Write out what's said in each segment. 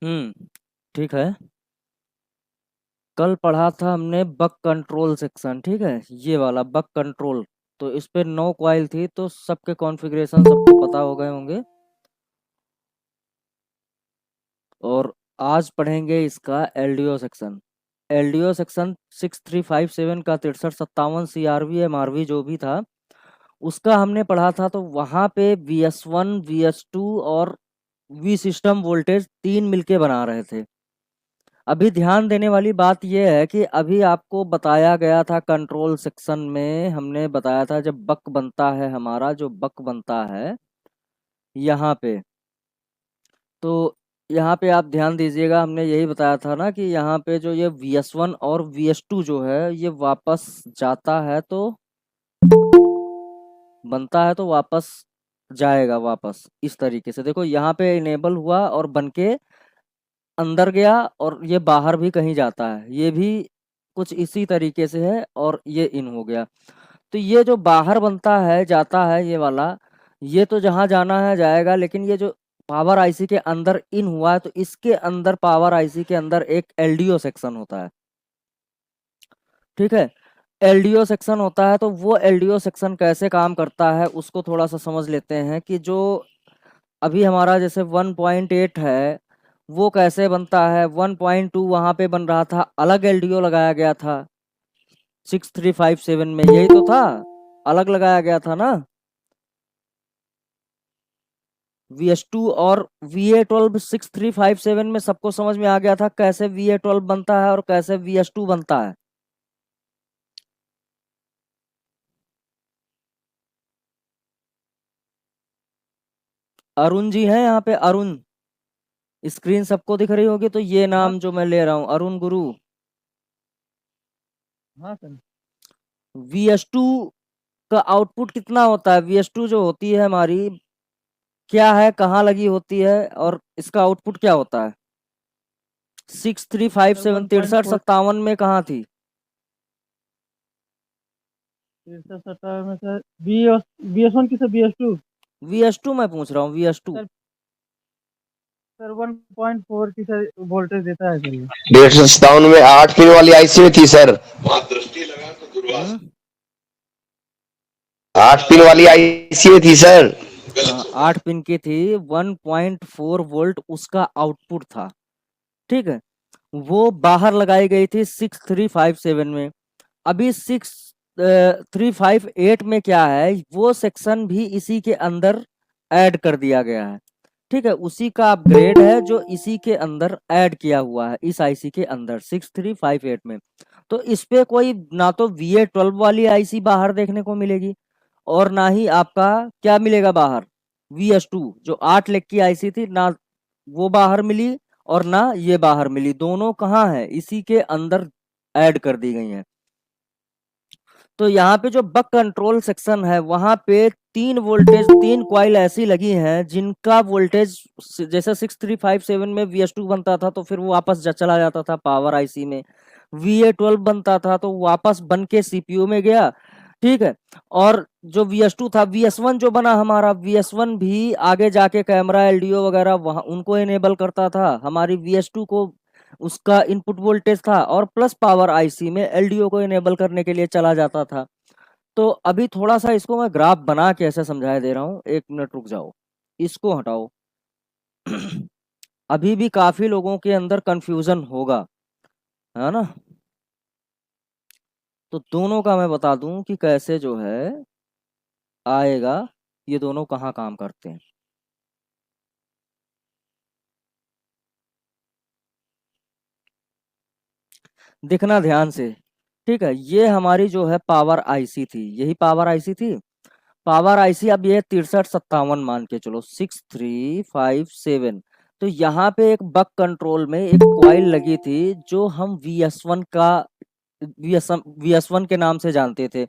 ठीक है। कल पढ़ा था हमने बक कंट्रोल सेक्शन, ठीक है, ये वाला बक कंट्रोल। तो इस पे 9 कॉइल थी, तो सबके कॉन्फ़िगरेशन सबको पता हो गए होंगे। और आज पढ़ेंगे इसका एलडीओ सेक्शन। एलडीओ सेक्शन 6357 का 6357 सीआरवी एमआरवी जो भी था, उसका हमने पढ़ा था। तो वहाँ पे VS1 VS2 और वी सिस्टम वोल्टेज तीन मिलके बना रहे थे। अभी ध्यान देने वाली बात यह है कि अभी आपको बताया गया था कंट्रोल सेक्शन में, हमने बताया था जब बक बनता है, हमारा जो बक बनता है यहाँ पे, तो यहाँ पे आप ध्यान दीजिएगा, हमने यही बताया था ना कि यहाँ पे जो ये VS1 और VS2 जो है ये वापस जाता है तो बनता है तो वापस जाएगा वापस। इस तरीके से देखो, यहाँ पे इनेबल हुआ और बन के अंदर गया, और ये बाहर भी कहीं जाता है, ये भी कुछ इसी तरीके से है, और ये इन हो गया। तो ये जो बाहर बनता है जाता है ये वाला, ये तो जहाँ जाना है जाएगा, लेकिन ये जो पावर आईसी के अंदर इन हुआ है, तो इसके अंदर पावर आईसी के अंदर एक एलडीओ सेक्शन होता है, ठीक है। एलडीओ सेक्शन होता है, तो वो एलडीओ सेक्शन कैसे काम करता है उसको थोड़ा सा समझ लेते हैं कि जो अभी हमारा जैसे 1.8 है, वो कैसे बनता है। 1.2 वहां पे बन रहा था, अलग एलडीओ लगाया गया था। 6357 में यही तो था, अलग लगाया गया था ना। VS2 और VA12 6357 में सबको समझ में आ गया था कैसे VA12 बनता है और कैसे VS2 बनता है। अरुण जी हैं यहाँ पे, अरुण। स्क्रीन सबको दिख रही होगी, तो ये हाँ नाम जो मैं ले रहा हूँ, अरुण गुरु। हाँ सर। VS2 का आउटपुट कितना होता है? VS2 जो होती है हमारी, क्या है, कहाँ लगी होती है, और इसका आउटपुट क्या होता है? Six three five sir seven one point तिरसठ फोर 57 में कहाँ थी? 6370 में सर BS1 की सर BS2। VS2 मैं पूछ रहा हूँ, VS2। सर सर 1.4 की सर वोल्टेज देता है सर ये। 157 में 8 पिन वाली आईसी में थी सर। हम्म। 8 पिन वाली आईसी में थी सर। 8 पिन की थी, 1.4 वोल्ट उसका आउटपुट था, ठीक है। वो बाहर लगाई गई थी 6357 में। अभी 6358 में क्या है, वो सेक्शन भी इसी के अंदर ऐड कर दिया गया है, ठीक है। उसी का अपग्रेड है जो इसी के अंदर ऐड किया हुआ है, इस आईसी के अंदर 6358 में। तो इस पे कोई ना तो VA12 वाली आईसी बाहर देखने को मिलेगी, और ना ही आपका क्या मिलेगा बाहर, VS2 जो 8 लेग की आईसी थी ना, वो बाहर मिली, और ना ये बाहर मिली। दोनों कहाँ है, इसी के अंदर ऐड कर दी गई हैं। तो यहाँ पे जो बक कंट्रोल सेक्शन है, वहां पे तीन कॉइल ऐसी लगी हैं जिनका वोल्टेज, जैसे 6357 में VS2 बनता था तो फिर वो वापस चला जाता था पावर आईसी में। VA12 बनता था तो वापस बन के सीपीयू में गया, ठीक है। और जो VS2 था, VS1 जो बना हमारा, VS1 भी आगे जाके कैमरा एलडीओ वगैरह वहां उनको इनेबल करता था। हमारी VS2 को उसका इनपुट वोल्टेज था, और प्लस पावर आईसी में एलडीओ को इनेबल करने के लिए चला जाता था। तो अभी थोड़ा सा इसको मैं ग्राफ बना के ऐसे समझाया दे रहा हूँ, 1 मिनट रुक जाओ, इसको हटाओ। अभी भी काफी लोगों के अंदर कंफ्यूजन होगा, है ना। तो दोनों का मैं बता दूं कि कैसे जो है आएगा, ये दोनों कहाँ काम करते हैं। देखना ध्यान से, ठीक है। ये हमारी जो है पावर आईसी थी, यही पावर आईसी थी। पावर आईसी अब ये 6357 मान के चलो, 6357। तो यहाँ पे एक बक कंट्रोल में एक कॉइल लगी थी, जो हम VS1 का VS1 के नाम से जानते थे।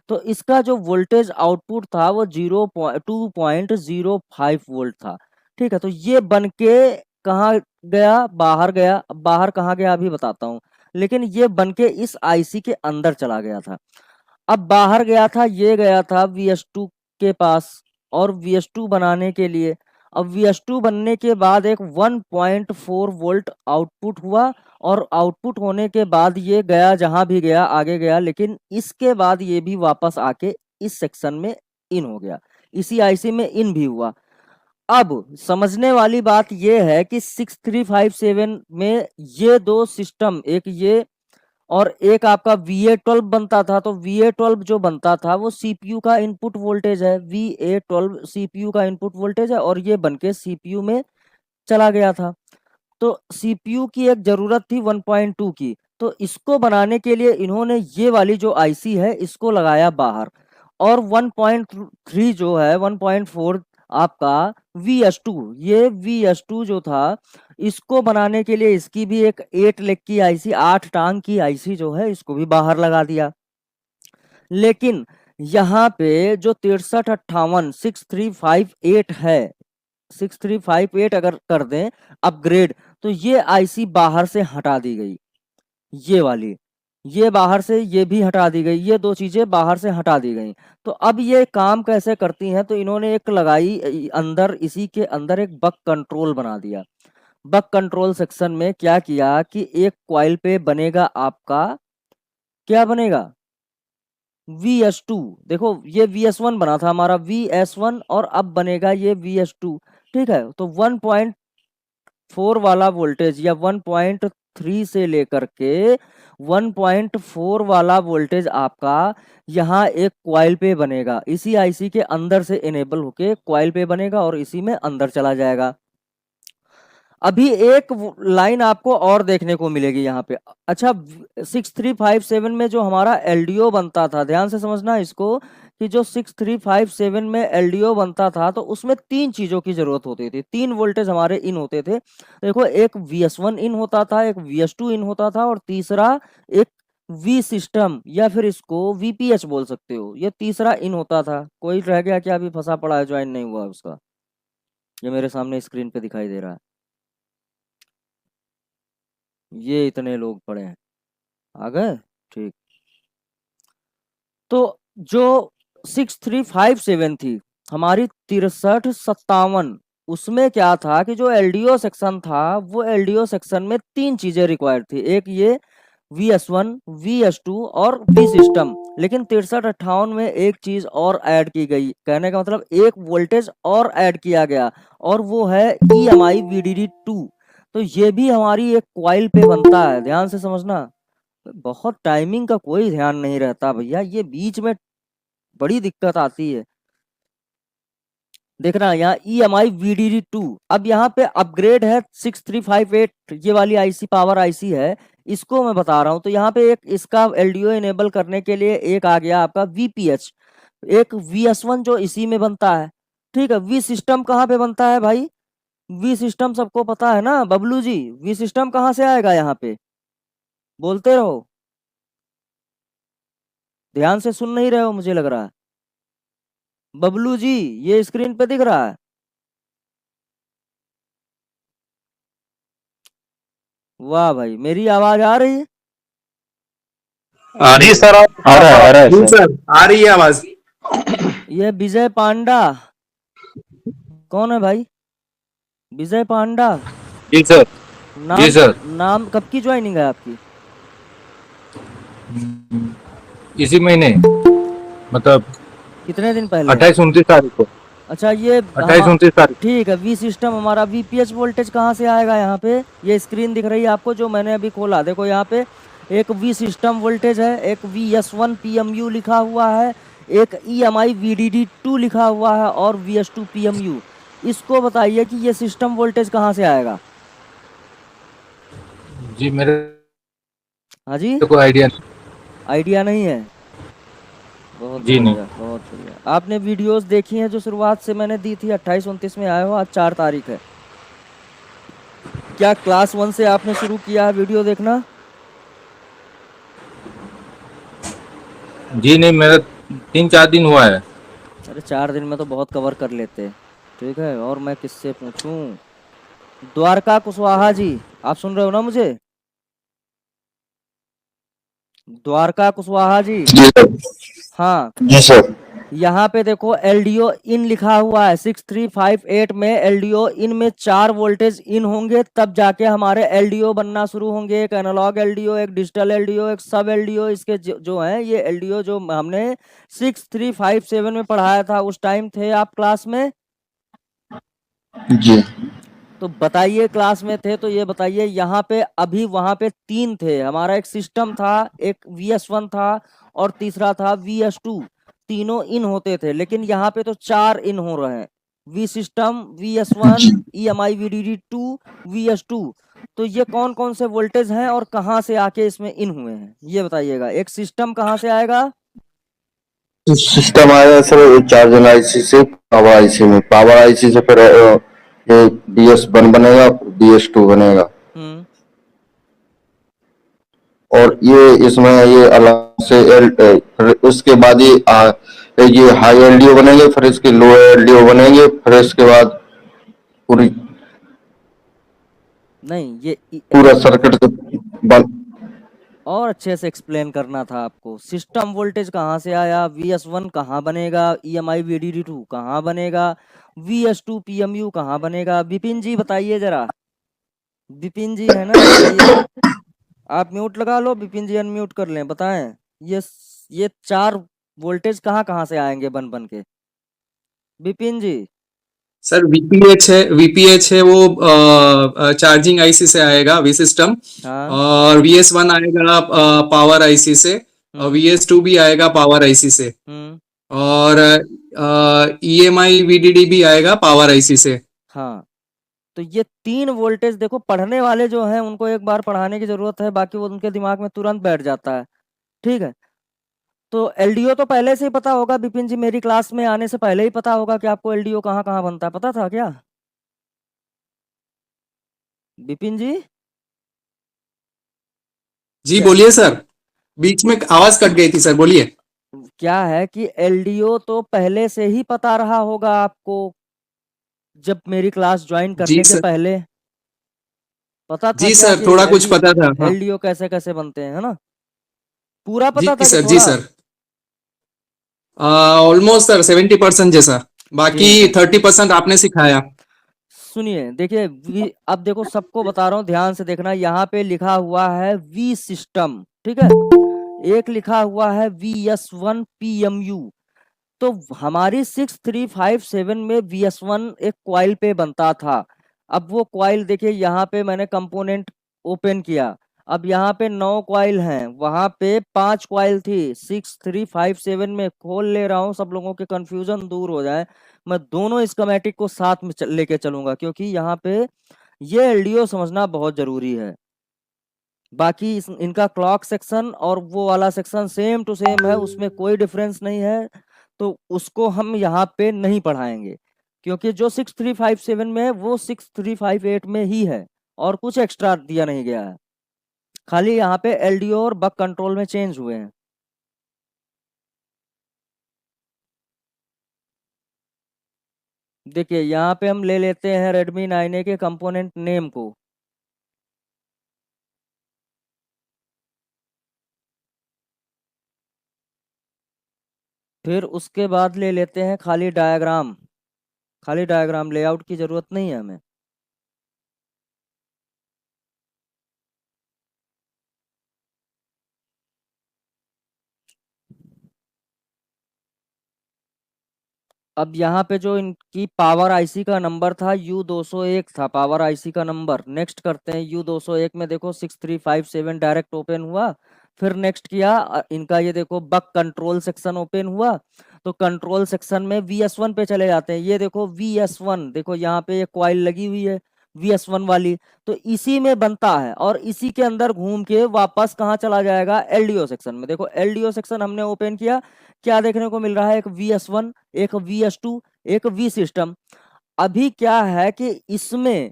तो इसका जो वोल्टेज आउटपुट था वो 2.05 वोल्ट था, ठीक है। तो ये बन के कहाँ गया, बाहर गया। अब बाहर कहाँ गया अभी बताता हूँ, लेकिन ये बन के इस आईसी के अंदर चला गया था। अब बाहर गया था, ये गया था VS2 के पास, और VS2 बनाने के लिए अब VS2 बनने के बाद एक 1.4 वोल्ट आउटपुट हुआ, और आउटपुट होने के बाद ये गया जहां भी गया, आगे गया, लेकिन इसके बाद ये भी वापस आके इस सेक्शन में इन हो गया, इसी आईसी में इन भी हुआ। अब समझने वाली बात ये है कि 6357 में ये दो सिस्टम, एक ये और एक आपका VA12 बनता था, तो VA12 जो बनता था वो CPU का इनपुट वोल्टेज है, VA12 CPU का इनपुट वोल्टेज है, और ये बनके CPU में चला गया था। तो CPU की एक जरूरत थी 1.2 की, तो इसको बनाने के लिए इन्होंने ये वाली जो आईसी है इसको लगाया बाहर, और 1.3 जो है 1.4 आपका VS2, ये VS2 जो था इसको बनाने के लिए इसकी भी एक 8 लेग की आईसी, 8 टांग की आईसी जो है इसको भी बाहर लगा दिया। लेकिन यहाँ पे जो 6358 6358 है, 6358 अगर कर दें अपग्रेड, तो ये आईसी बाहर से हटा दी गई, ये वाली, ये बाहर से ये भी हटा दी गई, ये दो चीजें बाहर से हटा दी गई। तो अब ये काम कैसे करती हैं, तो इन्होंने एक लगाई अंदर, इसी के अंदर एक बक कंट्रोल बना दिया। बक कंट्रोल सेक्शन में क्या किया कि एक कॉइल पे बनेगा आपका, क्या बनेगा, VS2। देखो ये VS1 बना था हमारा, VS1, और अब बनेगा ये VS2, ठीक है। तो 1.4 वाला वोल्टेज या 1.3 से लेकर के 1.4 वाला वोल्टेज आपका यहाँ एक कॉइल पे बनेगा, इसी आईसी के अंदर से इनेबल होके कॉइल पे बनेगा और इसी में अंदर चला जाएगा। अभी एक लाइन आपको और देखने को मिलेगी यहाँ पे। अच्छा 6357 में जो हमारा LDO बनता था, ध्यान से समझना इसको, कि जो 6357 में LDO बनता था तो उसमें तीन चीजों की जरूरत होती थी, तीन वोल्टेज हमारे इन होते थे। देखो एक VS1 इन होता था, एक VS2 इन होता था, और तीसरा एक V सिस्टम या फिर इसको VPH बोल सकते हो, ये तीसरा इन होता था। कोई रह गया क्या अभी फंसा पड़ा है, ज्वाइन नहीं हुआ उसका? ये मेरे सामने स्क्रीन पे दिखाई दे रहा है, ये इतने लोग पड़े हैं, आ गए, ठीक। तो जो 6357 थी हमारी 6357, उसमें क्या था कि जो LDO सेक्शन था वो LDO सेक्शन में तीन चीजें रिक्वायर्ड थी, एक ये VS1, VS2 और V सिस्टम। लेकिन 6358 में एक चीज और ऐड की गई, कहने का मतलब एक वोल्टेज और ऐड किया गया, और वो है EMI VDD2। तो ये भी हमारी एक कॉइल पे बनता है, ध्यान से समझना। बहुत टाइमिंग का कोई ध्यान नहीं रहता भैया, ये बीच में बड़ी दिक्कत आती है। देखना यहाँ EMI VDD2, अब यहाँ पे अपग्रेड है 6358, ये वाली आईसी पावर आईसी है, इसको मैं बता रहा हूँ। तो यहाँ पे एक इसका LDO इनेबल करने के लिए एक आ गया आपका VPH, एक VS1 जो इसी में बनता है, ठीक है। V सिस्टम कहाँ पे बनता है भाई? V सिस्टम सबको पता है ना बबलू जी, V सिस्टम कहाँ से आएगा यहाँ पे, बोलते रहो, ध्यान से सुन नहीं रहे हो मुझे लग रहा है। बबलू जी ये स्क्रीन पे दिख रहा है? वाह भाई, मेरी आवाज आ रही है? आ रही है सर, आ रहा है सर, आ रही है आवाज। ये विजय पांडा कौन है भाई? विजय पांडा? जी सर, नाम, जी सर। नाम कब की ज्वाइनिंग है आपकी? इसी महीने, मतलब कितने दिन पहले? 28-29 तारीख को। अच्छा ये 28-29 तारीख। ठीक है। V सिस्टम हमारा VPH वोल्टेज कहाँ से आएगा? यहाँ पे ये स्क्रीन दिख रही है आपको जो मैंने अभी खोला, देखो यहाँ पे एक V सिस्टम वोल्टेज है, एक VS1 PMU लिखा हुआ है, एक EMI VDD2 लिखा हुआ है, और VS2 PMU। इसको बताइए कि ये सिस्टम वोल्टेज कहाँ से आएगा? जी मेरे हाँ जी, कोई आइडिया नहीं है। बहुत जी नहीं। बढ़िया, बहुत बढ़िया। आपने वीडियोस देखी हैं जो शुरुआत से मैंने दी थी? 28-29 में आए हो, आज 4 तारीख है। क्या क्लास 1 से आपने शुरू किया है वीडियो देखना? जी नहीं, मेरा 3-4 दिन हुआ है। अरे 4 दिन में तो बहुत कवर कर लेते, ठीक है। और मैं किससे पूछूं? द्वारका कुशवाहा जी, आप सुन रहे हो ना मुझे? द्वारका कुशवाहा जी, जी सर। हाँ, जी सर। यहाँ पे देखो एलडीओ इन लिखा हुआ है 6358 में। एलडीओ इन में 4 वोल्टेज इन होंगे तब जाके हमारे एलडीओ बनना शुरू होंगे। एक एनालॉग एलडीओ, एक डिजिटल एलडीओ, एक सब एलडीओ। इसके जो है ये एलडीओ जो हमने 6357 में पढ़ाया था उस टाइम थे आप क्लास में? जी। तो बताइए क्लास में थे तो ये बताइए यहाँ पे अभी वहां पे 3 थे। हमारा एक सिस्टम था, एक VS1 था और तीसरा था VS2। तीनों इन होते थे, लेकिन यहाँ पे तो 4 इन हो रहे हैं। V सिस्टम, VS1, जी। EMI VDD2, VS2। तो ये कौन कौन से वोल्टेज हैं और कहाँ से आके इसमें इन हुए हैं ये बताइएगा। एक सिस्टम कहाँ से आएगा? सिस्टम आएगा सर चार्जिंग आईसी से पावर आईसी में, पावर आईसी से फिर ये BS1 बनेगा, BS2 बनेगा। हम्म। और ये इसमें ये अलग से फिर उसके बाद ये हाई एलडीओ बनेंगे, फिर इसके लो एलडीओ बनेंगे, फिर इसके बाद पूरी नहीं ये पूरा सर्किट बन। और अच्छे से एक्सप्लेन करना था आपको। सिस्टम वोल्टेज कहाँ से आया, VS1 कहाँ बनेगा, EMI VDD2 कहाँ बनेगा, VS2 PMU कहाँ बनेगा? विपिन जी बताइए जरा। विपिन जी है ना, बताइए। आप म्यूट लगा लो, विपिन जी अनम्यूट कर लें, बताएं। ये 4 वोल्टेज कहाँ कहाँ से आएंगे बन बन के? विपिन जी। सर वीपीएच है वो चार्जिंग आईसी से आएगा वी सिस्टम। हाँ। और VS1 आएगा पावर आईसी से, और हम्म। VS2 भी आएगा पावर आईसी से। हम्म। और EMI VDD भी आएगा पावर आईसी से। हाँ, तो ये 3 वोल्टेज देखो, पढ़ने वाले जो हैं उनको एक बार पढ़ाने की जरूरत है, बाकी वो उनके दिमाग में तुरंत बैठ जाता है। ठीक है, तो एलडीओ तो पहले से ही पता होगा विपिन जी, मेरी क्लास में आने से पहले ही पता होगा कि आपको एलडीओ कहाँ कहाँ बनता है, पता था क्या विपिन जी? जी क्या बोलिए सर, बीच में आवाज कट गई थी सर, बोलिए। क्या है कि एलडीओ तो पहले से ही पता रहा होगा आपको, जब मेरी क्लास ज्वाइन जी करने के सर। पहले पता था जी क्या सर, कि थोड़ा कुछ एलडीओ पता था, हाँ। एलडीओ कैसे कैसे बनते हैं, है ना? पूरा जी पता था कि सर, जी थोड़ा? सर। ऑलमोस्ट सर 70% जैसा, बाकी ठीक है, 30% आपने सिखाया। सुनिए देखिए अब देखो सबको बता रहा हूँ, ध्यान से देखना। यहाँ पे लिखा हुआ है V सिस्टम, ठीक है। एक लिखा हुआ है VS1 PMU। तो हमारी 6357 में VS1 एक क्वाइल पे बनता था। अब वो क्वाइल देखिए, यहाँ पे मैंने कंपोनेंट ओपन किया। अब यहाँ पे 9 क्वाइल हैं, वहां पे 5 क्वाइल थी। 6357 में खोल ले रहा हूँ, सब लोगों के कंफ्यूजन दूर हो जाए। मैं दोनों स्कीमेटिक को साथ में लेके चलूंगा, क्योंकि यहाँ पे ये एलडीओ समझना बहुत जरूरी है। बाकी इनका क्लॉक सेक्शन और वो वाला सेक्शन सेम टू सेम है, उसमें कोई डिफरेंस नहीं है। तो उसको हम यहाँ पे नहीं पढ़ाएंगे, क्योंकि जो 6357 में है वो 6358 में ही है, और कुछ एक्स्ट्रा दिया नहीं गया है। खाली यहाँ पे एलडीओ और बक कंट्रोल में चेंज हुए हैं। देखिए यहाँ पे हम ले लेते हैं Redmi 9A के कंपोनेंट नेम को। फिर उसके बाद ले लेते हैं खाली डायग्राम। खाली डायग्राम, लेआउट की जरूरत नहीं है हमें। अब यहाँ पे जो इनकी पावर आईसी का नंबर था U201 था पावर आईसी का नंबर। नेक्स्ट करते हैं U201 में, देखो 6357 डायरेक्ट ओपन हुआ। फिर नेक्स्ट किया इनका, ये देखो बक कंट्रोल सेक्शन ओपन हुआ। तो कंट्रोल सेक्शन में VS1 पे चले जाते हैं। ये देखो VS1, देखो यहाँ पे ये क्वाइल लगी हुई है VS1 वाली। तो इसी में बनता है, और इसी के अंदर घूम के वापस कहाँ चला जाएगा, एलडीओ सेक्शन में। देखो एलडीओ सेक्शन हमने ओपन किया, क्या देखने को मिल रहा है, एक VS1, एक VS2, एक V सिस्टम। अभी क्या है कि इसमें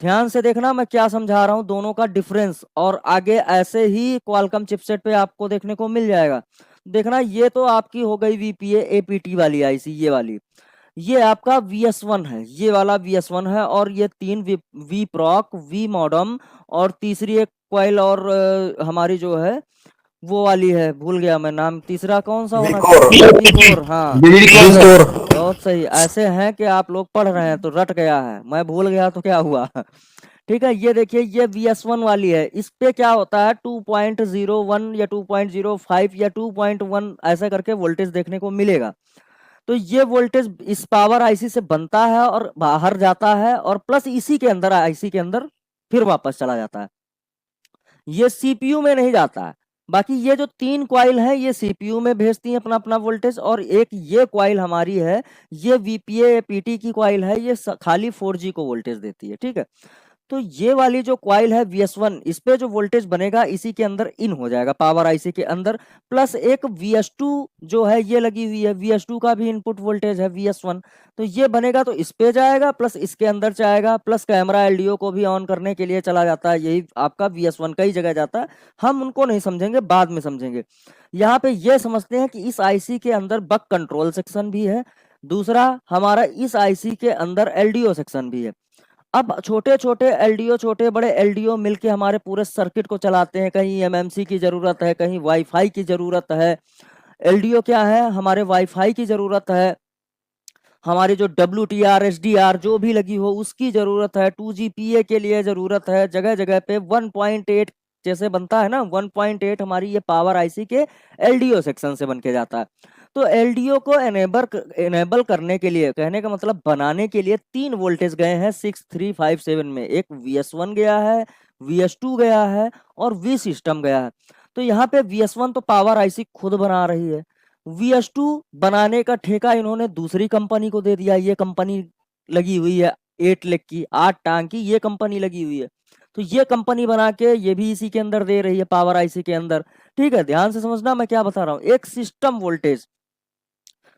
ध्यान से देखना मैं क्या समझा रहा हूं, दोनों का डिफरेंस, और आगे ऐसे ही क्वालकॉम चिपसेट पे आपको देखने को मिल जाएगा। देखना, ये तो आपकी हो गई VPA APT वाली आईसी, ये वाली। ये आपका VS1 है, ये वाला VS1 है। और ये 3 V प्रॉक, V मॉडम, और तीसरी एक क्वाइल और हमारी जो है वो वाली है, भूल गया मैं नाम, तीसरा कौन सा होना V-Core। चाहिए, V-Core, हाँ V-Core। बहुत सही। ऐसे हैं कि आप लोग पढ़ रहे हैं तो रट गया है, मैं भूल गया तो क्या हुआ। ठीक है, ये देखिए ये VS1 वाली है, इस पे क्या होता है 2.01 या 2.05 या 2.1 ऐसा करके वोल्टेज देखने को मिलेगा। तो ये वोल्टेज इस पावर आईसी से बनता है और बाहर जाता है, और प्लस इसी के अंदर आईसी के अंदर फिर वापस चला जाता है, ये सीपीयू में नहीं जाता है। बाकी ये जो 3 कॉइल है ये सीपीयू में भेजती है अपना अपना वोल्टेज, और एक ये कॉइल हमारी है, ये वीपीए पीटी की कॉइल है, ये खाली 4G को वोल्टेज देती है। ठीक है, तो ये वाली जो कॉइल है VS1, इस पे जो वोल्टेज बनेगा इसी के अंदर इन हो जाएगा पावर आईसी के अंदर, प्लस एक VS2 जो है ये लगी हुई है, VS2 का भी इनपुट वोल्टेज है VS1, तो ये बनेगा तो इस पे जाएगा प्लस इसके अंदर जाएगा, प्लस कैमरा एलडीओ को भी ऑन करने के लिए चला जाता है, यही आपका VS1 का ही जगह जाता है। हम उनको नहीं समझेंगे, बाद में समझेंगे। यहाँ पे ये समझते हैं कि इस आईसी के अंदर बक कंट्रोल सेक्शन भी है, दूसरा हमारा इस आईसी के अंदर एलडीओ सेक्शन भी है। अब छोटे छोटे एलडीओ, छोटे बड़े एलडीओ मिलके हमारे पूरे सर्किट को चलाते हैं, कहीं एमएमसी की जरूरत है, कहीं वाईफाई की जरूरत है। एलडीओ क्या है, हमारे वाईफाई की जरूरत है, हमारी जो WTR SDR जो भी लगी हो उसकी जरूरत है, 2GPA के लिए जरूरत है, जगह जगह पे 1.8 जैसे बनता है ना, 1.8 हमारी ये पावर आईसी के एलडीओ सेक्शन से बन के जाता है। तो एलडीओ को एनेबल करने के लिए, कहने का मतलब बनाने के लिए 3 वोल्टेज गए हैं 6357 में, एक VS1 गया है, VS2 गया है और V सिस्टम गया है। तो यहाँ पे VS1 तो पावर आईसी खुद बना रही है, VS2 बनाने का ठेका इन्होंने दूसरी कंपनी को दे दिया, ये कंपनी लगी हुई है 8 लाख की, 8 टांग की ये कंपनी लगी हुई है, तो ये कंपनी बना के ये भी इसी के अंदर दे रही है पावर आईसी के अंदर। ठीक है, ध्यान से समझना मैं क्या बता रहा हूँ। एक सिस्टम वोल्टेज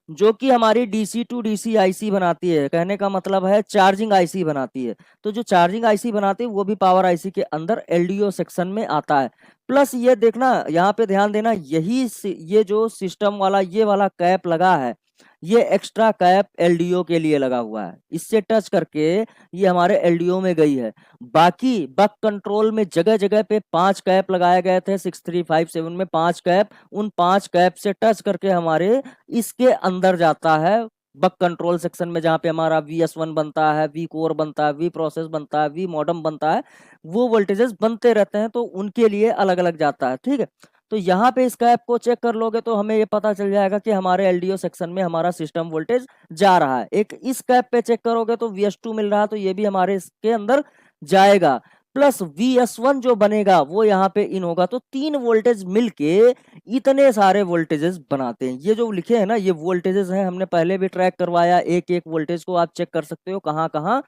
जो कि हमारी DC टू DC आईसी बनाती है, कहने का मतलब है चार्जिंग आईसी बनाती है, तो जो चार्जिंग आईसी बनाती है वो भी पावर आईसी के अंदर एलडीओ सेक्शन में आता है। प्लस ये देखना, यहाँ पे ध्यान देना, ये जो सिस्टम वाला ये वाला कैप लगा है, ये एक्स्ट्रा कैप एलडीओ के लिए लगा हुआ है, इससे टच करके ये हमारे एलडीओ में गई है। बाकी बक कंट्रोल में जगह जगह पे 5 कैप लगाए गए थे 6357 में, 5 कैप, उन 5 कैप से टच करके हमारे इसके अंदर जाता है बक कंट्रोल सेक्शन में, जहाँ पे हमारा VS1 बनता है, V कोर बनता है, V प्रोसेस बनता है, V मॉडम बनता है, वो वोल्टेजेस बनते रहते हैं, तो उनके लिए अलग अलग जाता है। ठीक है, तो यहाँ पे इस कैप को चेक कर लोगे तो हमें ये पता चल जाएगा कि हमारे एलडीओ सेक्शन में हमारा सिस्टम वोल्टेज जा रहा है। एक इस कैप पे चेक करोगे तो VS2 मिल रहा है, तो ये भी हमारे इसके अंदर जाएगा, प्लस VS1 जो बनेगा वो यहाँ पे इन होगा, तो 3 वोल्टेज मिलके इतने सारे वोल्टेजेस बनाते हैं। ये जो लिखे हैं ना ये वोल्टेजेस हैं, हमने पहले भी ट्रैक करवाया, एक एक वोल्टेज को आप चेक कर सकते हो कहाँ कहाँ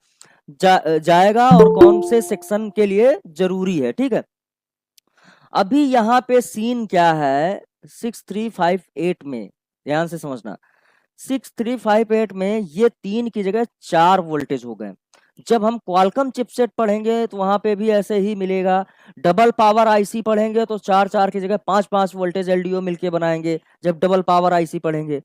जाएगा और कौन से सेक्शन के लिए जरूरी है। ठीक है, अभी यहाँ पे सीन क्या है 6358 में, ध्यान से समझना, 6358 में ये 3 की जगह 4 वोल्टेज हो गए। जब हम क्वालकॉम चिपसेट पढ़ेंगे तो वहां पे भी ऐसे ही मिलेगा, डबल पावर आईसी पढ़ेंगे तो 4 की जगह 5 वोल्टेज एलडीओ मिलके बनाएंगे जब डबल पावर आईसी पढ़ेंगे।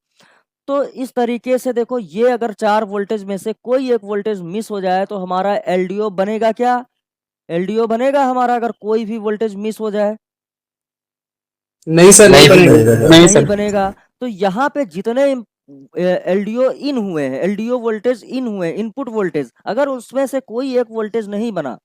तो इस तरीके से देखो, ये अगर 4 वोल्टेज में से कोई एक वोल्टेज मिस हो जाए तो हमारा एलडीओ बनेगा क्या, एलडीओ बनेगा हमारा अगर कोई भी वोल्टेज मिस हो जाए? नहीं सर, नहीं बनेगा, नहीं बनेगा। तो यहाँ पे जितने एलडीओ इन हुए हैं, एलडीओ वोल्टेज इन हुए, इनपुट वोल्टेज, अगर उसमें से कोई एक वोल्टेज नहीं बना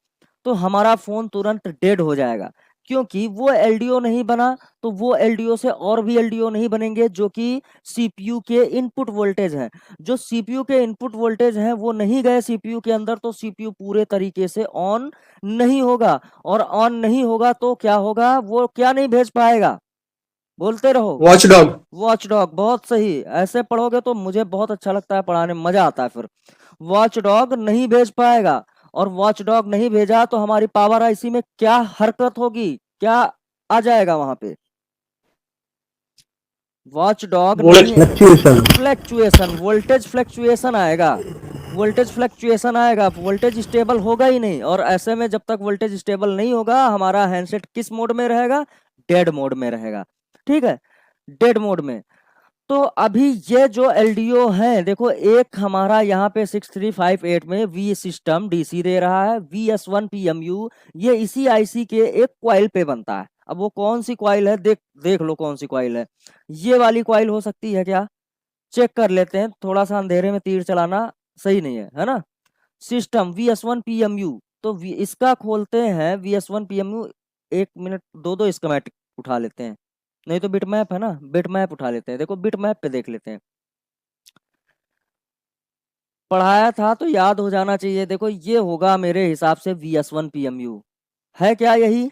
तो हमारा फोन तुरंत डेड हो जाएगा, क्योंकि वो एलडीओ नहीं बना तो वो एलडीओ से और भी एलडीओ नहीं बनेंगे जो कि सीपीयू के इनपुट वोल्टेज हैं। जो सीपीयू के इनपुट वोल्टेज हैं वो नहीं गए सीपीयू के अंदर, तो सीपीयू पूरे तरीके से ऑन नहीं होगा, और ऑन नहीं होगा तो क्या होगा, वो क्या नहीं भेज पाएगा, बोलते रहो। वॉचडॉग। वॉचडॉग, बहुत सही, ऐसे पढ़ोगे तो मुझे बहुत अच्छा लगता है पढ़ाने में, मजा आता है। फिर वॉचडॉग नहीं भेज पाएगा, और वॉचडॉग नहीं भेजा तो हमारी पावर आईसी में क्या हरकत होगी, क्या आ जाएगा वहां पे, वॉचडॉग फ्लैक्चुएशन, वोल्टेज फ्लैक्चुएशन आएगा, वोल्टेज फ्लैक्चुएशन आएगा, वोल्टेज स्टेबल होगा ही नहीं। और ऐसे में जब तक वोल्टेज स्टेबल नहीं होगा हमारा हैंडसेट किस मोड में रहेगा, डेड मोड में रहेगा। ठीक है, डेड मोड में। तो अभी ये जो एलडीओ है देखो, एक हमारा यहाँ पे 6358 में V सिस्टम DC दे रहा है, VS1 PMU ये इसी आईसी के एक कॉइल पे बनता है, अब वो कौन सी कॉइल है, देख लो कौन सी कॉइल है। ये वाली कॉइल हो सकती है क्या, चेक कर लेते हैं, थोड़ा सा अंधेरे में तीर चलाना सही नहीं है ना। सिस्टम VS1PMU, तो इसका खोलते हैं VS1PMU। 1 मिनट, दो स्कीमेटिक उठा लेते हैं, नहीं तो बिटमैप है ना, बिटमैप उठा लेते हैं। देखो बिटमैप पे देख लेते हैं, पढ़ाया था तो याद हो जाना चाहिए। देखो ये होगा मेरे हिसाब से VS1PMU, है क्या यही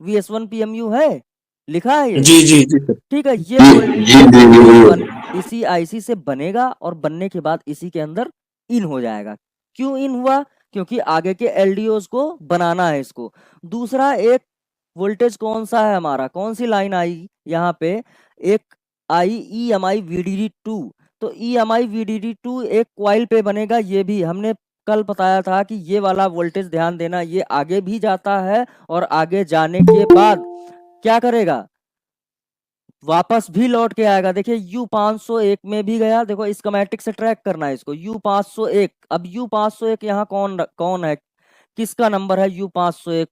VS1PMU है, लिखा है ये, जी जी जी सर। ठीक है। ये जी जी जी इसी आईसी से बनेगा और बनने के बाद इसी के अंदर इन हो जाएगा। क्यों इन हुआ, क्योंकि आगे के एलडीओज को बनाना है इसको। दूसरा, एक वोल्टेज कौन सा है हमारा, कौन सी लाइन आई यहाँ पे, एक आई EMI VDD2। तो EMI VDD2 एक क्वाइल पे बनेगा, ये भी हमने कल बताया था कि ये वाला वोल्टेज ध्यान देना, ये आगे भी जाता है और आगे जाने के बाद क्या करेगा, वापस भी लौट के आएगा। देखिए U501 में भी गया, देखो स्कीमेटिक से ट्रैक करना है इसको, U501। अब U501 यहाँ कौन है, किसका नंबर है U501,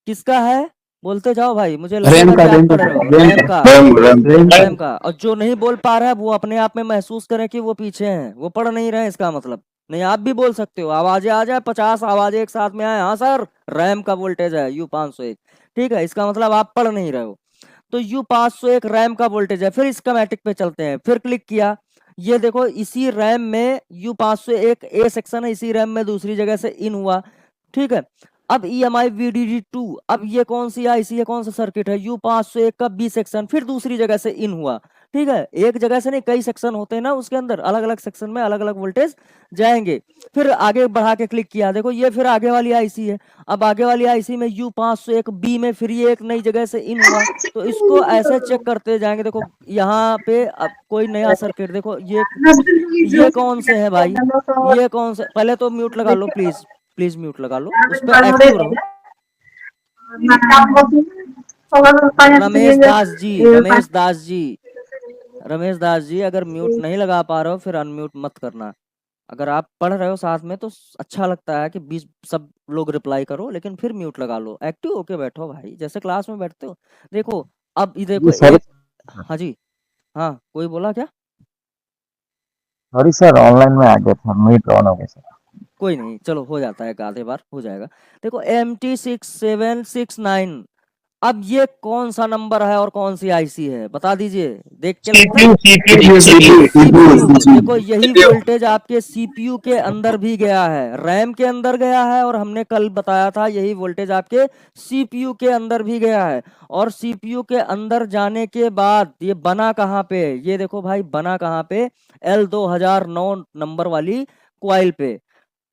किसका है, बोलते जाओ भाई, मुझे लगेगा कि आप पढ़ रहे हो। रैम का। और जो नहीं बोल पा रहा है वो अपने आप में महसूस करें कि वो पीछे हैं, वो पढ़ नहीं रहे, इसका मतलब नहीं। आप भी बोल सकते हो, आवाजें आ जाए, 50 आवाजें एक साथ में आए, हाँ सर रैम का वोल्टेज है U501, ठीक है, इसका मतलब आप पढ़ नहीं रहे हो। तो U501 रैम का वोल्टेज है। फिर स्कीमेटिक पे चलते हैं, फिर क्लिक किया, ये देखो इसी रैम में U501 ए सेक्शन है, इसी रैम में दूसरी जगह से इन हुआ, ठीक है। अब EMI VDD2, अब ये कौन सी आईसी है, कौन सा सर्किट है, U501 का B सेक्शन, फिर दूसरी जगह से इन हुआ, ठीक है। एक जगह से नहीं, कई सेक्शन होते हैं ना उसके अंदर, अलग अलग सेक्शन में अलग अलग वोल्टेज जाएंगे। फिर आगे बढ़ा के क्लिक किया, देखो ये फिर आगे वाली आईसी है। अब आगे वाली आईसी में U501 B में फिर ये एक नई जगह से इन हुआ। तो इसको ऐसे चेक करते जाएंगे। देखो यहाँ पे अब कोई नया सर्किट, देखो ये कौन से है भाई, ये कौन से, पहले तो म्यूट लगा लो प्लीज, प्लीज म्यूट लगा लो, उस पर एक्टिव रहो। रमेश दास जी, रमेश दास जी, रमेश दास जी, अगर म्यूट नहीं लगा पा रहे हो फिर अनम्यूट मत करना। अगर आप पढ़ रहे हो साथ में तो अच्छा लगता है कि 20 सब लोग रिप्लाई करो, लेकिन फिर म्यूट लगा लो, एक्टिव होके बैठो भाई, जैसे क्लास में बैठते हो। देखो अब ये देखो सर एक, हाँ जी, हाँ कोई बोला क्या, सॉरी सर, ऑनलाइन में आ गया था, मीट ऑन हो गया सर। कोई नहीं, चलो हो जाता है, आधे बार हो जाएगा। देखो MT6769, अब ये कौन सा नंबर है और कौन सी आईसी है, बता दीजिए, देख के लगता है CPU। देखो यही वोल्टेज आपके CPU के अंदर भी गया है, रैम के अंदर गया है, और हमने कल बताया था यही वोल्टेज आपके CPU के अंदर भी गया है। और CPU के अंदर जाने के बाद ये बना कहाँ पे, ये देखो भाई बना कहाँ पे, L2009 नंबर वाली क्वाइल पे।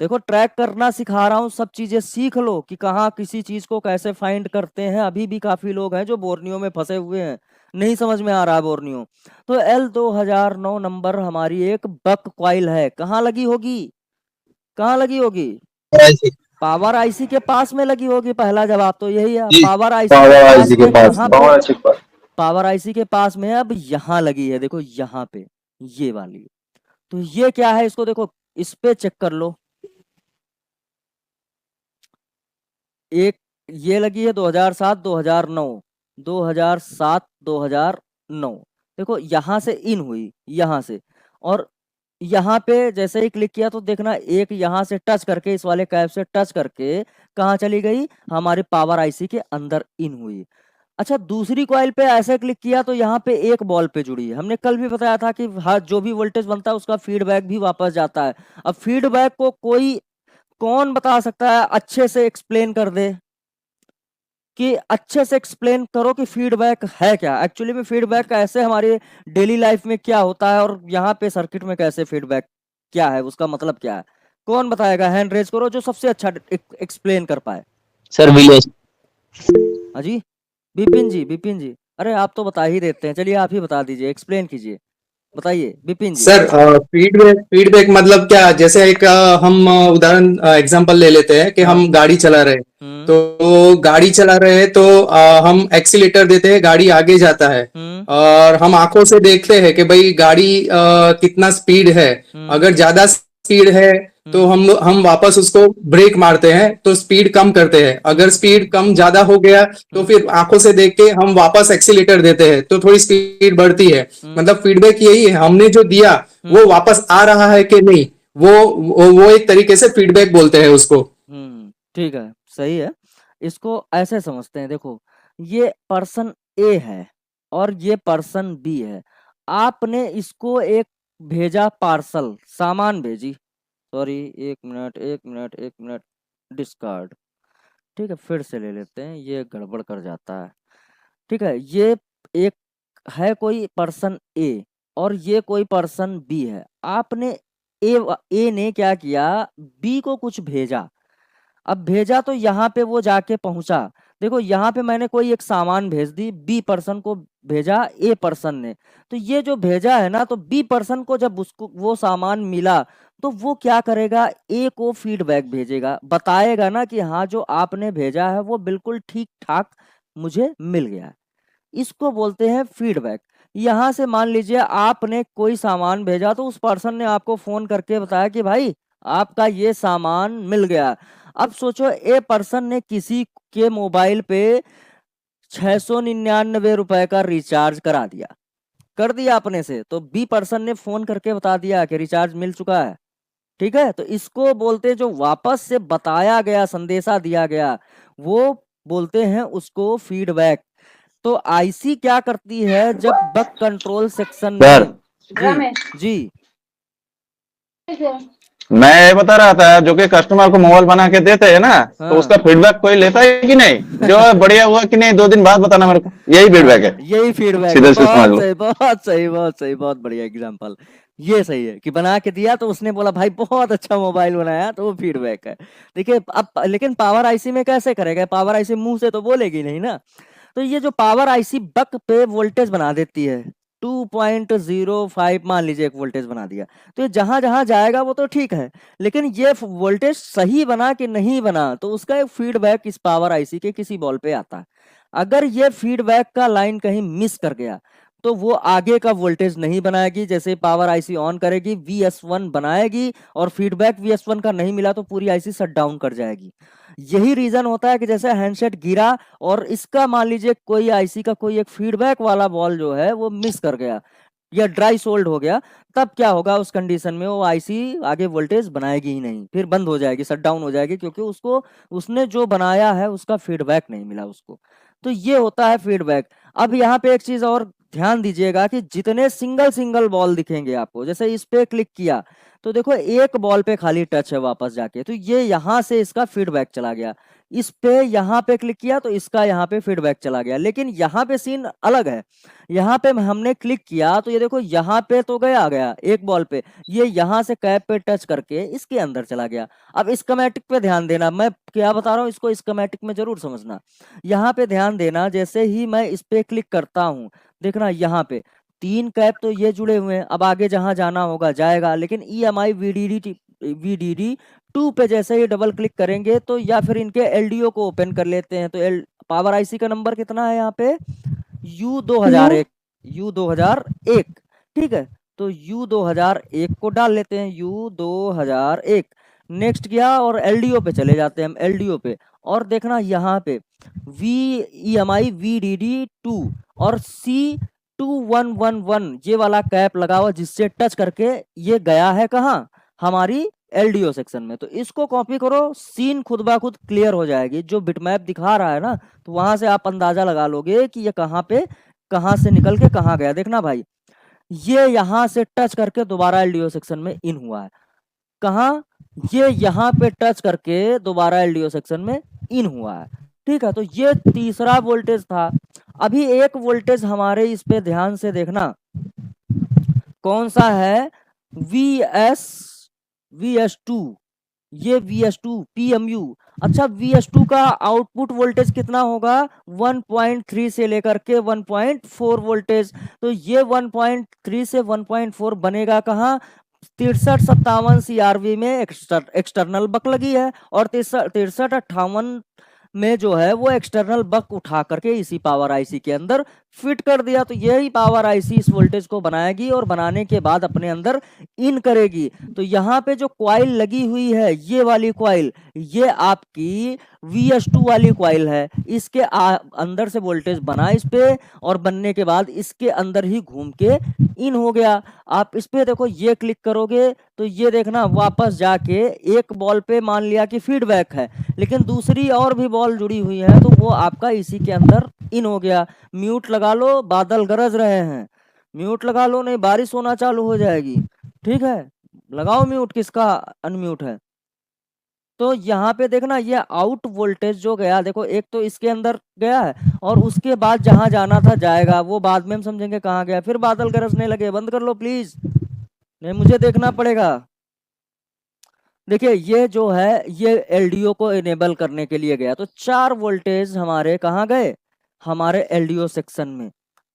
देखो ट्रैक करना सिखा रहा हूँ, सब चीजें सीख लो कि कहाँ किसी चीज को कैसे फाइंड करते हैं। अभी भी काफी लोग हैं जो बोर्नियो में फंसे हुए हैं, नहीं समझ में आ रहा है बोर्नियो। तो L2009 नंबर हमारी एक बक क्वाइल है, कहाँ लगी होगी, कहाँ लगी होगी, पावर आईसी के पास में लगी होगी, पहला जवाब तो यही है। पावर आईसी के पास में, कहाँ पे, पावर आईसी के पास में है। अब यहाँ लगी है, देखो यहाँ पे ये वाली। तो ये क्या है, इसको देखो, इस पे चेक कर लो, एक ये लगी है 2007 2009, 2007 2009, देखो यहाँ से इन हुई, यहाँ से, और यहाँ पे जैसे ही क्लिक किया तो देखना एक यहाँ से टच करके, इस वाले कैप से टच करके कहाँ चली गई, हमारे पावर आईसी के अंदर इन हुई। अच्छा, दूसरी कॉइल पे ऐसे क्लिक किया तो यहाँ पे एक बॉल पे जुड़ी है। हमने कल भी बताया था कि हर जो भी वोल्टेज बनता है उसका फीडबैक भी वापस जाता है। अब फीडबैक को कौन बता सकता है, अच्छे से एक्सप्लेन कर दे, कि अच्छे से एक्सप्लेन करो कि फीडबैक है क्या, एक्चुअली में फीडबैक कैसे हमारे डेली लाइफ में क्या होता है, और यहाँ पे सर्किट में कैसे फीडबैक क्या है, उसका मतलब क्या है, कौन बताएगा, हैंड रेज करो जो सबसे अच्छा एक्सप्लेन कर पाए। Sir village. हाँ जी, बिपिन जी, बिपिन जी, अरे आप तो बता ही देते हैं, चलिए आप ही बता दीजिए, एक्सप्लेन कीजिए, बताइए बिपिन जी। सर फीडबैक मतलब क्या, जैसे एक हम उदाहरण एग्जांपल ले लेते हैं कि हम गाड़ी चला रहे हैं, तो गाड़ी चला रहे हैं तो हम एक्सीलेटर देते हैं, गाड़ी आगे जाता है, और हम आंखों से देखते हैं कि भाई गाड़ी कितना स्पीड है। अगर ज्यादा स्पीड है तो हम वापस उसको ब्रेक मारते हैं, तो स्पीड कम करते हैं। अगर स्पीड कम ज्यादा हो गया तो फिर आंखों से देख के हम वापस एक्सीलेटर देते हैं, तो थोड़ी स्पीड बढ़ती है। मतलब फीडबैक यही है, हमने जो दिया वो वापस आ रहा है कि नहीं, वो एक तरीके से फीडबैक बोलते हैं उसको। ठीक है, सही है। इसको ऐसे समझते हैं, देखो ये पर्सन ए है और ये पर्सन बी है। आपने इसको एक भेजा पार्सल, सामान भेजी, सॉरी एक मिनट डिस्कार्ड। ठीक है, फिर से ले लेते हैं, ये गड़बड़ कर जाता है। ठीक है, ये एक है कोई पर्सन ए और ये कोई पर्सन बी है। आपने ए ने क्या किया, बी को कुछ भेजा। अब भेजा तो यहाँ पे वो जाके पहुंचा। देखो यहाँ पे मैंने कोई एक सामान भेज दी, बी पर्सन को भेजा ए पर्सन ने। तो ये जो भेजा है ना, तो बी पर्सन को जब उसको वो सामान मिला तो वो क्या करेगा, ए को फीडबैक भेजेगा, बताएगा ना कि हाँ जो आपने भेजा है वो बिल्कुल ठीक ठाक मुझे मिल गया है। इसको बोलते हैं फीडबैक। यहाँ से मान लीजिए आपने कोई सामान भेजा तो उस पर्सन ने आपको फोन करके बताया कि भाई आपका ये सामान मिल गया। अब सोचो ए पर्सन ने किसी के मोबाइल पे 699 रुपए का रिचार्ज करा दिया, कर दिया अपने से, तो बी पर्सन ने फोन करके बता दिया कि रिचार्ज मिल चुका है। ठीक है, तो इसको बोलते जो वापस से बताया गया, संदेशा दिया गया, वो बोलते हैं उसको फीडबैक। तो आईसी क्या करती है, जब बग कंट्रोल सेक्शन सर। में जी मैं ये बता रहा था, जो कि कस्टमर को मोबाइल बना के देते हैं ना, हाँ। तो उसका फीडबैक कोई लेता है कि नहीं, जो है बढ़िया हुआ कि नहीं 2 दिन बाद बताना मेरे को, यही फीडबैक है। यही फीडबैक सीधे है। से समझ लो। बहुत सही, बहुत बढ़िया एग्जांपल। ये सही है कि बना के दिया तो उसने बोला भाई बहुत अच्छा मोबाइल बनाया, तो वो फीडबैक है। देखिए अब लेकिन पावर आईसी में कैसे करेगा, पावर आईसी मुंह से तो बोलेगी नहीं ना। तो ये जो पावर आईसी बक पे वोल्टेज बना देती है 2.05 मान लीजिए एक वोल्टेज बना दिया, तो ये जहां जहां जाएगा वो तो ठीक है, लेकिन ये वोल्टेज सही बना कि नहीं बना, तो उसका एक फीडबैक इस पावर आईसी के किसी बॉल पे आता है। अगर ये फीडबैक का लाइन कहीं मिस कर गया तो वो आगे का वोल्टेज नहीं बनाएगी। जैसे पावर आईसी ऑन करेगी VS1 बनाएगी और फीडबैक VS1 का नहीं मिला तो पूरी आईसी शट डाउन कर जाएगी। यही रीजन होता है कि जैसे हैंडसेट गिरा और इसका मान लीजिए कोई आईसी का कोई एक फीडबैक वाला बॉल जो है वो मिस कर गया या ड्राई सोल्ड हो गया, तब क्या होगा, उस कंडीशन में वो आईसी आगे वोल्टेज बनाएगी ही नहीं, फिर बंद हो जाएगी, शट डाउन हो जाएगी, क्योंकि उसको उसने जो बनाया है उसका फीडबैक नहीं मिला उसको। तो ये होता है फीडबैक। अब यहाँ पे एक चीज और ध्यान दीजिएगा कि जितने सिंगल बॉल दिखेंगे आपको, जैसे इस पे क्लिक किया तो देखो एक बॉल पे खाली टच है वापस जाके, तो ये यहाँ से इसका फीडबैक चला गया। इस पे यहाँ पे क्लिक किया तो इसका यहाँ पे फीडबैक चला गया, लेकिन यहाँ पे सीन अलग है। यहाँ पे हमने क्लिक किया तो ये देखो यहाँ पे तो गया एक बॉल पे, ये यहाँ से कैप पे टच करके इसके अंदर चला गया। अब स्कीमेटिक पे ध्यान देना, मैं क्या बता रहा हूँ इसको स्कीमेटिक में जरूर समझना। यहाँ पे ध्यान देना, जैसे ही मैं इस पे क्लिक करता हूँ, देखना यहाँ पे 3 कैप तो ये जुड़े हुए हैं, अब आगे जहां जाना होगा जाएगा, लेकिन EMI VDD 2 पे जैसे ही डबल क्लिक करेंगे तो, या फिर इनके LDO को ओपन कर लेते हैं, तो पावर आईसी का नंबर कितना है यहाँ पे, U2001। ठीक है, तो U2001 को डाल लेते हैं, U2001 नेक्स्ट किया और LDO पे चले जाते हैं हम, LDO पे, और देखना यहाँ पे EMI VDD 2 और C2111 ये वाला कैप लगा हुआ, जिससे टच करके ये गया है कहाँ, हमारी LDO सेक्शन में। तो इसको कॉपी करो, सीन खुद ब खुद क्लियर हो जाएगी। जो बिटमैप दिखा रहा है ना, तो वहां से आप अंदाजा लगा लोगे कि ये कहाँ पे कहाँ से निकल के कहाँ गया। देखना भाई, ये यहाँ से टच करके दोबारा LDO सेक्शन में इन हुआ है, कहाँ, ये यहाँ पे टच करके दोबारा LDO सेक्शन में इन हुआ है। ठीक है, तो ये तीसरा वोल्टेज था। अभी एक वोल्टेज हमारे इस पे ध्यान से देखना, कौन सा है, VS2, ये VS2 PMU। अच्छा, VS2 का आउटपुट वोल्टेज कितना होगा, 1.3 से लेकर के 1.4 वोल्टेज। तो ये 1.3 से 1.4 बनेगा कहाँ, 6357 CRV में एक्सटर्नल बक लगी है, और 6358 में जो है वो एक्सटर्नल बक उठा करके इसी पावर आईसी के अंदर फिट कर दिया। तो यही पावर आईसी इस वोल्टेज को बनाएगी और बनाने के बाद अपने अंदर इन करेगी। तो यहाँ पे जो कॉइल लगी हुई है ये वाली कॉइल, ये आपकी VS2 वाली कॉइल है। इसके अंदर से वोल्टेज बना इस पे और बनने के बाद इसके अंदर ही घूम के इन हो गया। आप इस पे देखो, ये क्लिक करोगे तो ये देखना वापस जाके एक बॉल पे मान लिया कि फीडबैक है, लेकिन दूसरी और भी बॉल जुड़ी हुई है तो वो आपका इसी के अंदर इन हो गया। म्यूट लगा लो, बादल गरज रहे हैं, म्यूट लगा लो नहीं बारिश होना चालू हो जाएगी। ठीक है, लगाओ म्यूट, किसका अनम्यूट है। तो यहाँ पे देखना ये आउट वोल्टेज जो गया, देखो एक तो इसके अंदर गया है और उसके बाद जहां जाना था जाएगा, वो बाद में हम समझेंगे कहाँ गया। फिर बादल गरजने लगे, बंद कर लो प्लीज, नहीं मुझे देखना पड़ेगा। देखिए ये जो है ये एलडीओ को इनेबल करने के लिए गया, तो 4 वोल्टेज हमारे कहाँ गए, हमारे एलडीओ सेक्शन में।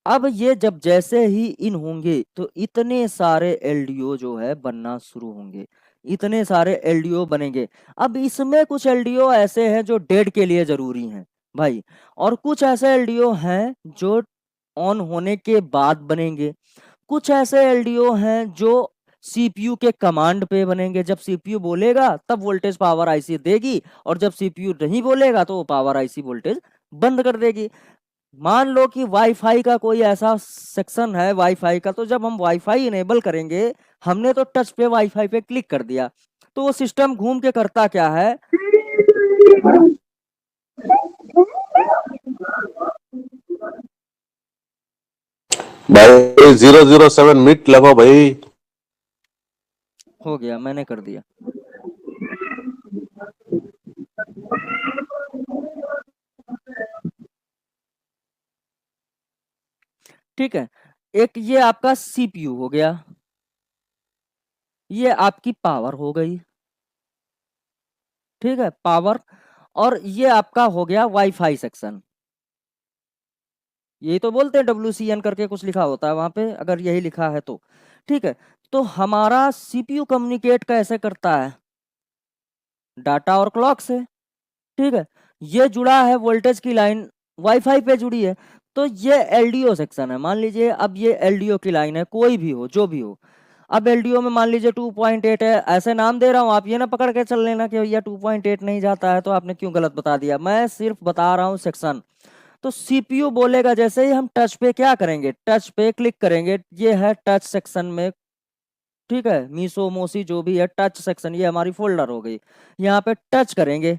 अब ये जब जैसे ही इन होंगे तो इतने सारे एलडीओ जो है बनना शुरू होंगे, इतने सारे एलडीओ बनेंगे। अब इसमें कुछ एलडीओ ऐसे हैं जो डेड के लिए जरूरी हैं भाई, और कुछ ऐसे एलडीओ हैं जो ऑन होने के बाद बनेंगे। कुछ ऐसे एलडीओ हैं जो सीपीयू के कमांड पे बनेंगे, जब सीपीयू बोलेगा तब वोल्टेज पावर आईसी देगी, और जब सीपीयू नहीं बोलेगा तो वो पावर आईसी वोल्टेज बंद कर देगी। मान लो कि वाईफाई का कोई ऐसा सेक्शन है वाईफाई का, तो जब हम वाईफाई इनेबल करेंगे, हमने तो टच पे वाईफाई पे क्लिक कर दिया, तो वो सिस्टम घूम के करता क्या है, भाई 007 मिनट लगो भाई। हो गया, मैंने कर दिया। ठीक है, एक ये आपका सीपीयू हो गया, ये आपकी पावर हो गई। ठीक है, पावर, और ये आपका हो गया वाईफाई सेक्शन। यही तो बोलते हैं WCN करके कुछ लिखा होता है वहां पे, अगर यही लिखा है तो। ठीक है, तो हमारा सीपीयू कम्युनिकेट कैसे करता है, डाटा और क्लॉक से। ठीक है, ये जुड़ा है वोल्टेज की लाइन वाईफाई पे जुड़ी है, तो ये एलडीओ सेक्शन है। मान लीजिए अब ये एलडीओ की लाइन है, कोई भी हो जो भी हो। अब एलडीओ में मान लीजिए 2.8 है, ऐसे नाम दे रहा हूं, आप ये ना पकड़ के चल लेना कि भैया 2.8 नहीं जाता है तो आपने क्यों गलत बता दिया, मैं सिर्फ बता रहा हूं सेक्शन। तो सीपीयू बोलेगा, जैसे ही हम टच पे क्या करेंगे, टच पे क्लिक करेंगे, ये है टच सेक्शन में। ठीक है, मीसो मोसी जो भी है टच सेक्शन, ये हमारी फोल्डर हो गई। यहाँ पे टच करेंगे,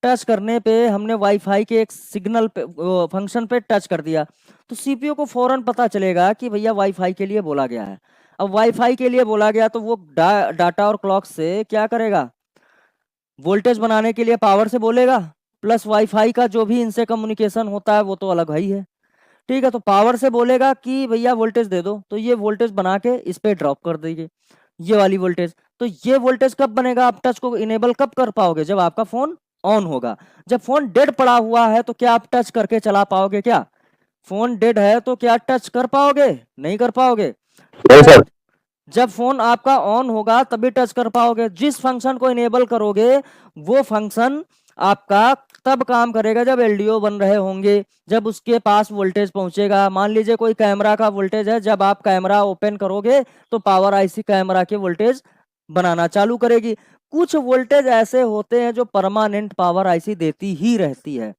टच करने पे हमने वाईफाई के एक सिग्नल पे फंक्शन पे टच कर दिया, तो सीपीयू को फौरन पता चलेगा कि भैया वाईफाई के लिए बोला गया है। अब वाईफाई के लिए बोला गया तो वो डाटा और क्लॉक से क्या करेगा, वोल्टेज बनाने के लिए पावर से बोलेगा, प्लस वाईफाई का जो भी इनसे कम्युनिकेशन होता है वो तो अलग ही है। ठीक है, तो पावर से बोलेगा कि भैया वोल्टेज दे दो, तो ये वोल्टेज बना के इस पे ड्रॉप कर देंगे, ये वाली वोल्टेज। तो ये वोल्टेज कब बनेगा, आप टच को इनेबल कब कर पाओगे, जब आपका फोन ऑन होगा। जब फोन डेड पड़ा हुआ है तो क्या आप टच करके चला पाओगे, क्या फोन डेड है तो क्या टच कर पाओगे, नहीं कर पाओगे। नहीं सर। जब फोन आपका ऑन होगा तभी टच कर पाओगे। जिस फंक्शन को इनेबल करोगे वो फंक्शन आपका तब काम करेगा जब एलडीओ बन रहे होंगे, जब उसके पास वोल्टेज पहुंचेगा। मान लीजिए कोई कैमरा का वोल्टेज है, जब आप कैमरा ओपन करोगे तो पावर आईसी कैमरा के वोल्टेज बनाना चालू करेगी। कुछ वोल्टेज ऐसे होते हैं जो परमानेंट पावर आईसी देती ही रहती है।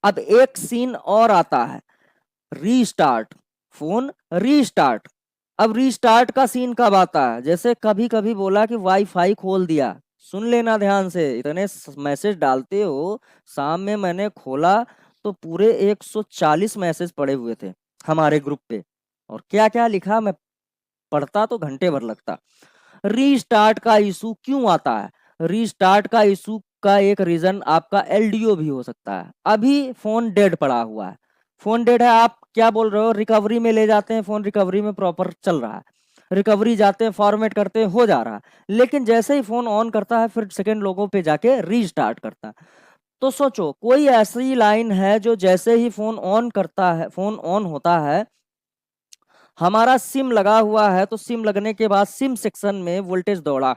अब एक सीन और आता है, रीस्टार्ट, फोन रीस्टार्ट। अब रीस्टार्ट का सीन कब आता है, जैसे कभी कभी बोला कि वाईफाई खोल दिया, सुन लेना ध्यान से, इतने मैसेज डालते हो। शाम में मैंने खोला तो पूरे 140 मैसेज पड़े हुए थे हमारे ग्रुप पे, और क्या क्या लिखा मैं पढ़ता तो घंटे भर लगता। रीस्टार्ट का इशू क्यों आता है, रीस्टार्ट का इशू का एक रीजन आपका एलडीओ भी हो सकता है। अभी फोन डेड पड़ा हुआ है, फोन डेड है, आप क्या बोल रहे हो, रिकवरी में ले जाते हैं, फोन रिकवरी में प्रॉपर चल रहा है, रिकवरी जाते हैं फॉर्मेट करते हैं हो जा रहा है, लेकिन जैसे ही फोन ऑन करता है फिर सेकंड लोगों पे जाके रीस्टार्ट करता है। तो सोचो कोई ऐसी लाइन है जो जैसे ही फोन ऑन करता है, फोन ऑन होता है, हमारा सिम लगा हुआ है, तो सिम लगने के बाद सिम सेक्शन में वोल्टेज दौड़ा,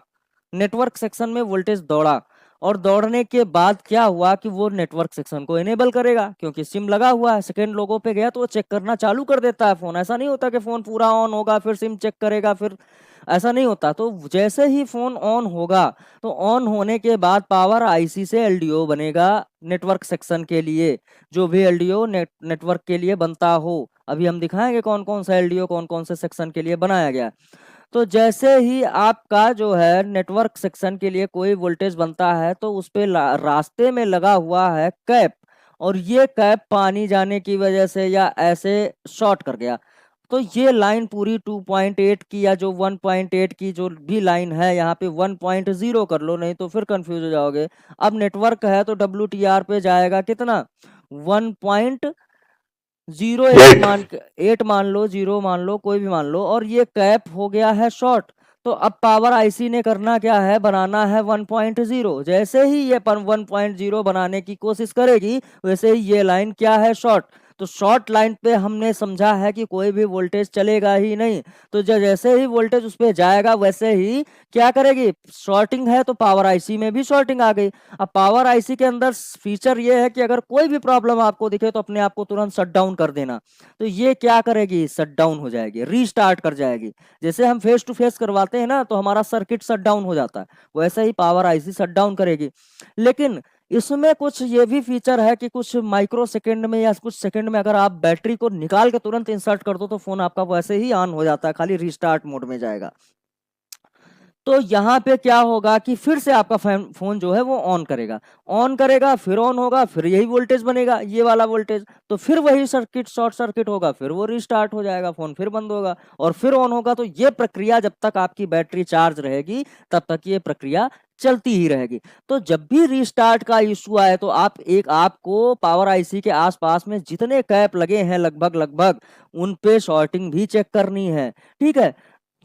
नेटवर्क सेक्शन में वोल्टेज दौड़ा, और दौड़ने के बाद क्या हुआ कि वो नेटवर्क सेक्शन को इनेबल करेगा, क्योंकि सिम लगा हुआ है, सेकंड लोगों पे गया तो वो चेक करना चालू कर देता है फोन। ऐसा नहीं होता कि फोन पूरा ऑन होगा फिर सिम चेक करेगा, फिर ऐसा नहीं होता। तो जैसे ही फोन ऑन होगा तो ऑन होने के बाद पावर आईसी से एलडीओ बनेगा नेटवर्क सेक्शन के लिए, जो भी एलडीओ नेटवर्क के लिए बनता हो। अभी हम दिखाएंगे कौन कौन सा एलडीओ कौन कौन से सेक्शन के लिए बनाया गया। तो जैसे ही आपका जो है नेटवर्क सेक्शन के लिए कोई वोल्टेज बनता है तो उस पे रास्ते में लगा हुआ है कैप, और ये कैप पानी जाने की वजह से या ऐसे शॉर्ट कर गया, तो ये लाइन पूरी 2.8 की या जो 1.8 की जो भी लाइन है यहाँ पे 1.0 कर लो, नहीं तो फिर कंफ्यूज हो जाओगे। अब नेटवर्क है तो WTR पे जाएगा कितना 1.08 मान लो, 0 मान लो, कोई भी मान लो, और ये कैप हो गया है शॉर्ट। तो अब पावर आईसी ने करना क्या है, बनाना है 1.0। जैसे ही ये 1.0 बनाने की कोशिश करेगी वैसे ही ये लाइन क्या है शॉर्ट। तो शॉर्ट लाइन पे हमने समझा है कि कोई भी वोल्टेज चलेगा ही नहीं। तो जैसे ही वोल्टेज उस पे जाएगा वैसे ही क्या करेगी, शॉर्टिंग है तो पावर आईसी में भी शॉर्टिंग आ गई। अब पावर आईसी के अंदर फीचर ये है कि अगर कोई भी प्रॉब्लम आपको दिखे तो अपने आप को तुरंत शट डाउन कर देना। तो ये क्या करेगी, शट डाउन हो जाएगी, रीस्टार्ट कर जाएगी। जैसे हम फेस टू फेस करवाते हैं ना तो हमारा सर्किट शट डाउन हो जाता है, वैसे ही पावर आईसी शट डाउन करेगी। लेकिन इसमें कुछ ये भी फीचर है कि कुछ माइक्रो सेकंड में या कुछ सेकंड में अगर आप बैटरी को निकाल के तुरंत इंसर्ट कर दो तो फोन आपका वैसे ही ऑन हो जाता है, खाली रीस्टार्ट मोड में जाएगा। तो यहाँ पे क्या होगा कि फिर से आपका फोन जो है वो ऑन करेगा, फिर ऑन होगा, फिर यही वोल्टेज बनेगा, ये वाला वोल्टेज, तो फिर वही सर्किट शॉर्ट सर्किट होगा, फिर वो रीस्टार्ट हो जाएगा, फोन फिर बंद होगा और फिर ऑन होगा। तो ये प्रक्रिया जब तक आपकी बैटरी चार्ज रहेगी तब तक ये प्रक्रिया चलती ही रहेगी। तो जब भी रीस्टार्ट का इश्यू आए तो आपको पावर आईसी के आसपास में जितने कैप लगे हैं लगभग उन पे शॉर्टिंग भी चेक करनी है, ठीक है।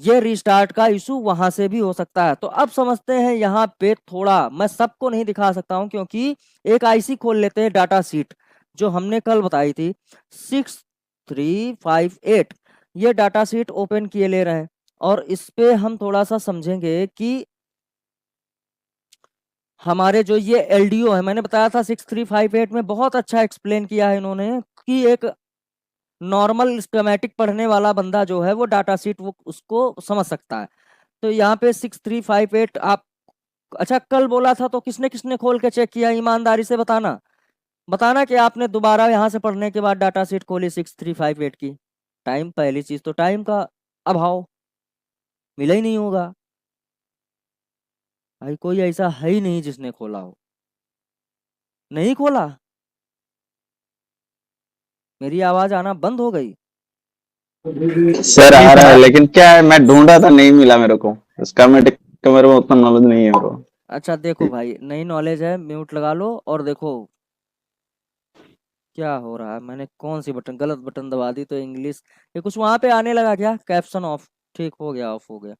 ये रीस्टार्ट का इशू वहां से भी हो सकता है। तो अब समझते हैं यहाँ पे, थोड़ा मैं सबको नहीं दिखा सकता हूं क्योंकि एक आईसी खोल लेते हैं डाटा शीट जो हमने कल बताई थी 6358, ये डाटा शीट ओपन किए ले रहे हैं और इस पे हम थोड़ा सा समझेंगे कि हमारे जो ये एलडीओ है, मैंने बताया था 6358 में बहुत अच्छा एक्सप्लेन किया है इन्होंने कि एक नॉर्मल स्कीमेटिक पढ़ने वाला बंदा जो है वो डाटा शीट वो उसको समझ सकता है। तो यहाँ पे 6358 आप, अच्छा कल बोला था तो किसने किसने खोल के चेक किया, ईमानदारी से बताना कि आपने दोबारा यहाँ से पढ़ने के बाद डाटा शीट खोली 6358 की। टाइम, पहली चीज तो टाइम का अभाव, मिला ही नहीं होगा भाई, कोई ऐसा है ही नहीं जिसने खोला हो। नहीं खोला, मेरी आवाज आना बंद हो गई। सर आ रहा है लेकिन क्या है, मैं ढूंढा था नहीं मिला मेरे को, इसका मेरे को उतना नॉलेज नहीं है मेरे को। अच्छा देखो भाई, नई नॉलेज है, म्यूट लगा लो और देखो क्या हो रहा है। मैंने कौन सी बटन, गलत बटन दबा दी तो इंग्लिश ये कुछ वहां पे आने लगा क्या, कैप्शन ऑफ, ठीक हो गया, ऑफ हो गया।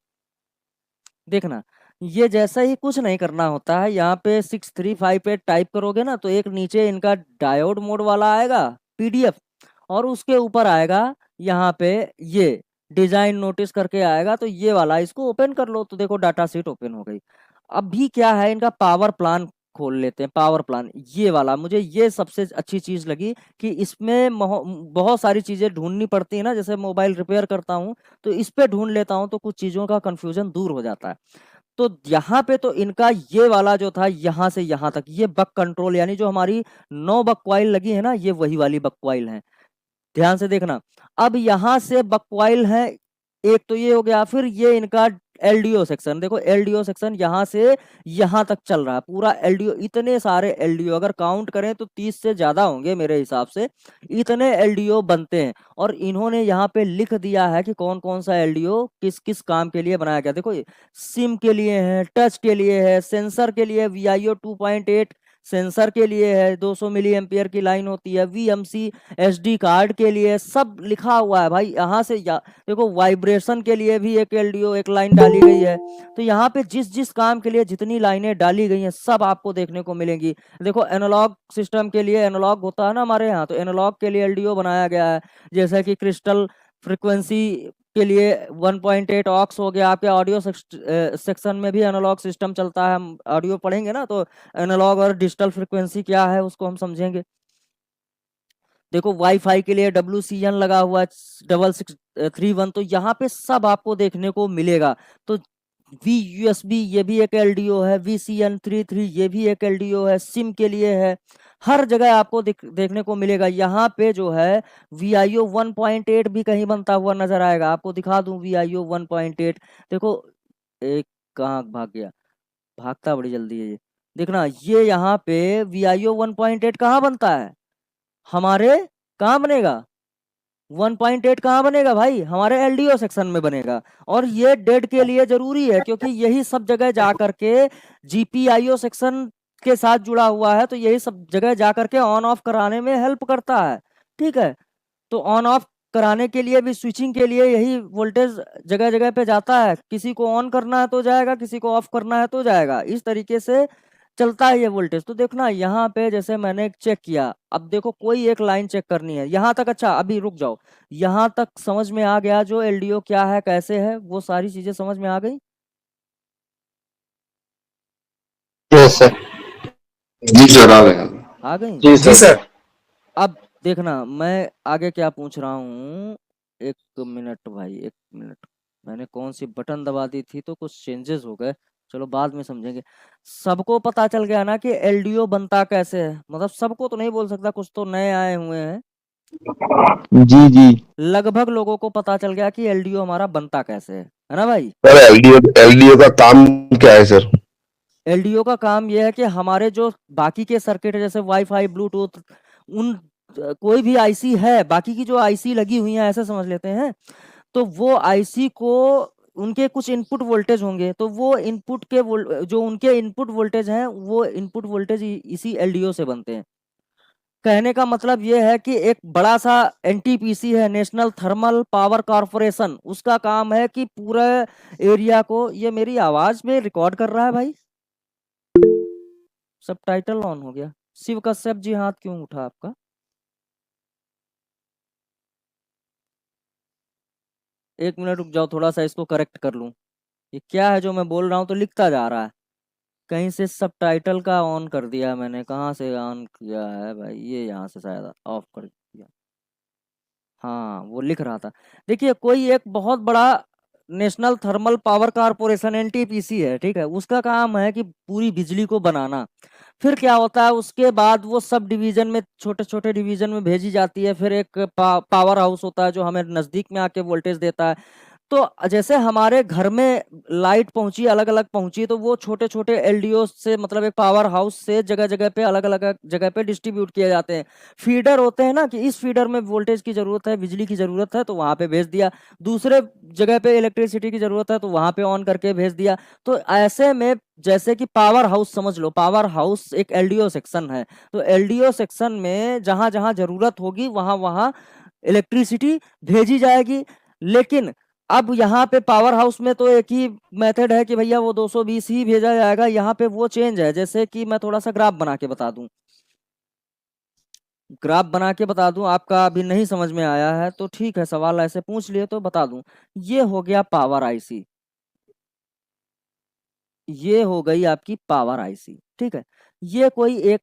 देखना, ये जैसा ही कुछ नहीं करना होता है, यहाँ पे 6358 टाइप करोगे ना तो एक नीचे इनका डायोड मोड वाला आएगा पीडीएफ, और उसके ऊपर आएगा यहाँ पे ये डिजाइन नोटिस करके आएगा, तो ये वाला इसको ओपन कर लो। तो देखो डाटा शीट ओपन हो गई। अभी क्या है, इनका पावर प्लान खोल लेते हैं। पावर प्लान ये वाला, मुझे ये सबसे अच्छी चीज लगी कि इसमें बहुत सारी चीजें ढूंढनी पड़ती है ना, जैसे मोबाइल रिपेयर करता हूँ तो इस पे ढूंढ लेता हूँ तो कुछ चीजों का कंफ्यूजन दूर हो जाता है। तो यहाँ पे तो इनका ये वाला जो था यहाँ से यहाँ तक ये बक कंट्रोल, यानी जो हमारी 9 बक क्वाइल लगी है ना, ये वही वाली बक क्वाइल है, ध्यान से देखना। अब यहाँ से बक क्वाइल है एक, तो ये हो गया। फिर ये इनका एलडीओ सेक्शन, देखो एलडीओ सेक्शन यहाँ से यहाँ तक चल रहा है पूरा एलडीओ। इतने सारे एलडीओ अगर काउंट करें तो 30 से ज्यादा होंगे मेरे हिसाब से, इतने एलडीओ बनते हैं। और इन्होंने यहाँ पे लिख दिया है कि कौन कौन सा एलडीओ किस किस काम के लिए बनाया गया। देखो सिम के लिए है, टच के लिए है, सेंसर के लिए VIO 2.8 सेंसर के लिए है, 200 मिली एम्पियर की लाइन होती है, VMC SD कार्ड के लिए, सब लिखा हुआ है भाई। यहाँ से देखो वाइब्रेशन के लिए भी एक एलडीओ एक लाइन डाली गई है। तो यहाँ पे जिस जिस काम के लिए जितनी लाइनें डाली गई हैं सब आपको देखने को मिलेंगी। देखो एनालॉग सिस्टम के लिए, एनालॉग होता है ना हमारे यहाँ, तो एनालॉग के लिए एलडीओ बनाया गया है, जैसा कि क्रिस्टल फ्रीक्वेंसी के लिए 1.8 ऑक्स हो गया। आपके ऑडियो सेक्शन में भी एनालॉग सिस्टम चलता है, हम ऑडियो पढ़ेंगे ना तो एनालॉग और डिजिटल फ्रीक्वेंसी क्या है उसको हम समझेंगे। देखो वाईफाई के लिए WCN लगा हुआ है 6631, तो यहाँ पे सब आपको देखने को मिलेगा। तो VUSB ये भी एक LDO है, VCN33 ये भी एक LDO है, सिम के लिए है, हर जगह आपको देखने को मिलेगा। यहाँ पे जो है VIO 1.8 भी कहीं बनता हुआ नजर आएगा, आपको दिखा दूं VIO 1.8। देखो एक कहाँ भाग गया, भागता बड़ी जल्दी है ये, देखना ये यहाँ पे VIO 1.8 कहाँ बनता है, हमारे कहाँ बनेगा 1.8 कहाँ बनेगा भाई, हमारे LDO सेक्शन में बनेगा। और ये डेड के लिए जरूरी है क्योंकि यही सब जगह जा करके GPIO सेक्शन के साथ जुड़ा हुआ है, तो यही सब जगह जा करके ऑन ऑफ कराने में हेल्प करता है। ठीक है, तो ऑन ऑफ कराने के लिए भी स्विचिंग के लिए यही वोल्टेज जगह जगह पे जाता है, किसी को ऑन करना है तो जाएगा, किसी को ऑफ करना है तो जाएगा, इस तरीके से चलता है ये वोल्टेज। तो देखना यहाँ पे जैसे मैंने चेक किया, अब देखो कोई एक लाइन चेक करनी है यहाँ तक। अच्छा अभी रुक जाओ, यहाँ तक समझ में आ गया जो LDO क्या है कैसे है, वो सारी चीजें समझ में आ गई। Yes sir. जी सर आ गए। आ गई। जी जी सर। अब देखना मैं आगे क्या पूछ रहा हूँ, एक मिनट भाई, एक मिनट, मैंने कौन सी बटन दबा दी थी तो कुछ चेंजेस हो गए, चलो बाद में समझेंगे। सबको पता चल गया ना कि LDO बनता कैसे है, मतलब सबको तो नहीं बोल सकता, कुछ तो नए आए हुए हैं, जी जी। लगभग लोगों को पता चल गया कि LDO हमारा बनता कैसे है ना भाई। सर एलडीओ का काम क्या है सर? LDO का काम यह है कि हमारे जो बाकी के सर्किट है जैसे वाईफाई ब्लूटूथ, उन कोई भी IC है, बाकी की जो IC लगी हुई है ऐसे समझ लेते हैं, तो वो IC को उनके कुछ इनपुट वोल्टेज होंगे, तो वो इनपुट के जो उनके इनपुट वोल्टेज हैं वो इनपुट वोल्टेज इसी LDO से बनते हैं। कहने का मतलब ये है कि एक बड़ा सा NTPC है, नेशनल थर्मल पावर कॉर्पोरेशन, उसका काम है कि पूरे एरिया को, ये मेरी आवाज में रिकॉर्ड कर रहा है भाई, सबटाइटल ऑन हो गया। शिव कश्यप जी हाथ क्यों उठा आपका, एक मिनट रुक जाओ, थोड़ा सा इसको करेक्ट कर लूं। ये क्या है जो मैं बोल रहा हूँ तो लिखता जा रहा है, कहीं से सबटाइटल का ऑन कर दिया मैंने, कहाँ से ऑन किया है भाई, ये यहाँ से शायद ऑफ कर दिया, हाँ वो लिख रहा था। देखिए कोई एक बहुत बड़ा national thermal power corporation NTPC है, ठीक है, उसका काम है कि पूरी बिजली को बनाना। फिर क्या होता है उसके बाद वो सब डिवीजन में, छोटे छोटे डिवीजन में भेजी जाती है, फिर एक पावर हाउस होता है जो हमें नजदीक में आके वोल्टेज देता है। तो जैसे हमारे घर में लाइट पहुंची, अलग अलग पहुंची, तो वो छोटे छोटे LDO से, मतलब एक पावर हाउस से जगह जगह पे, अलग अलग जगह पे डिस्ट्रीब्यूट किए जाते हैं। फीडर होते हैं ना कि इस फीडर में वोल्टेज की जरूरत है, बिजली की जरूरत है तो वहां पे भेज दिया, दूसरे जगह पे इलेक्ट्रिसिटी की जरूरत है तो वहां पे ऑन करके भेज दिया। तो ऐसे में जैसे कि पावर हाउस समझ लो, पावर हाउस एक LDO सेक्शन है, तो LDO सेक्शन में जहां जहां जरूरत होगी वहां वहां इलेक्ट्रिसिटी भेजी जाएगी। लेकिन अब यहाँ पे पावर हाउस में तो एक ही मेथड है कि भैया वो 220 ही भेजा जाएगा, यहाँ पे वो चेंज है। जैसे कि मैं थोड़ा सा ग्राफ बना के बता दूं, ग्राफ बना के बता दूं, आपका अभी नहीं समझ में आया है तो ठीक है, सवाल ऐसे पूछ लिए तो बता दूं। ये हो गया पावर IC, ये हो गई आपकी पावर IC, ठीक है। ये कोई एक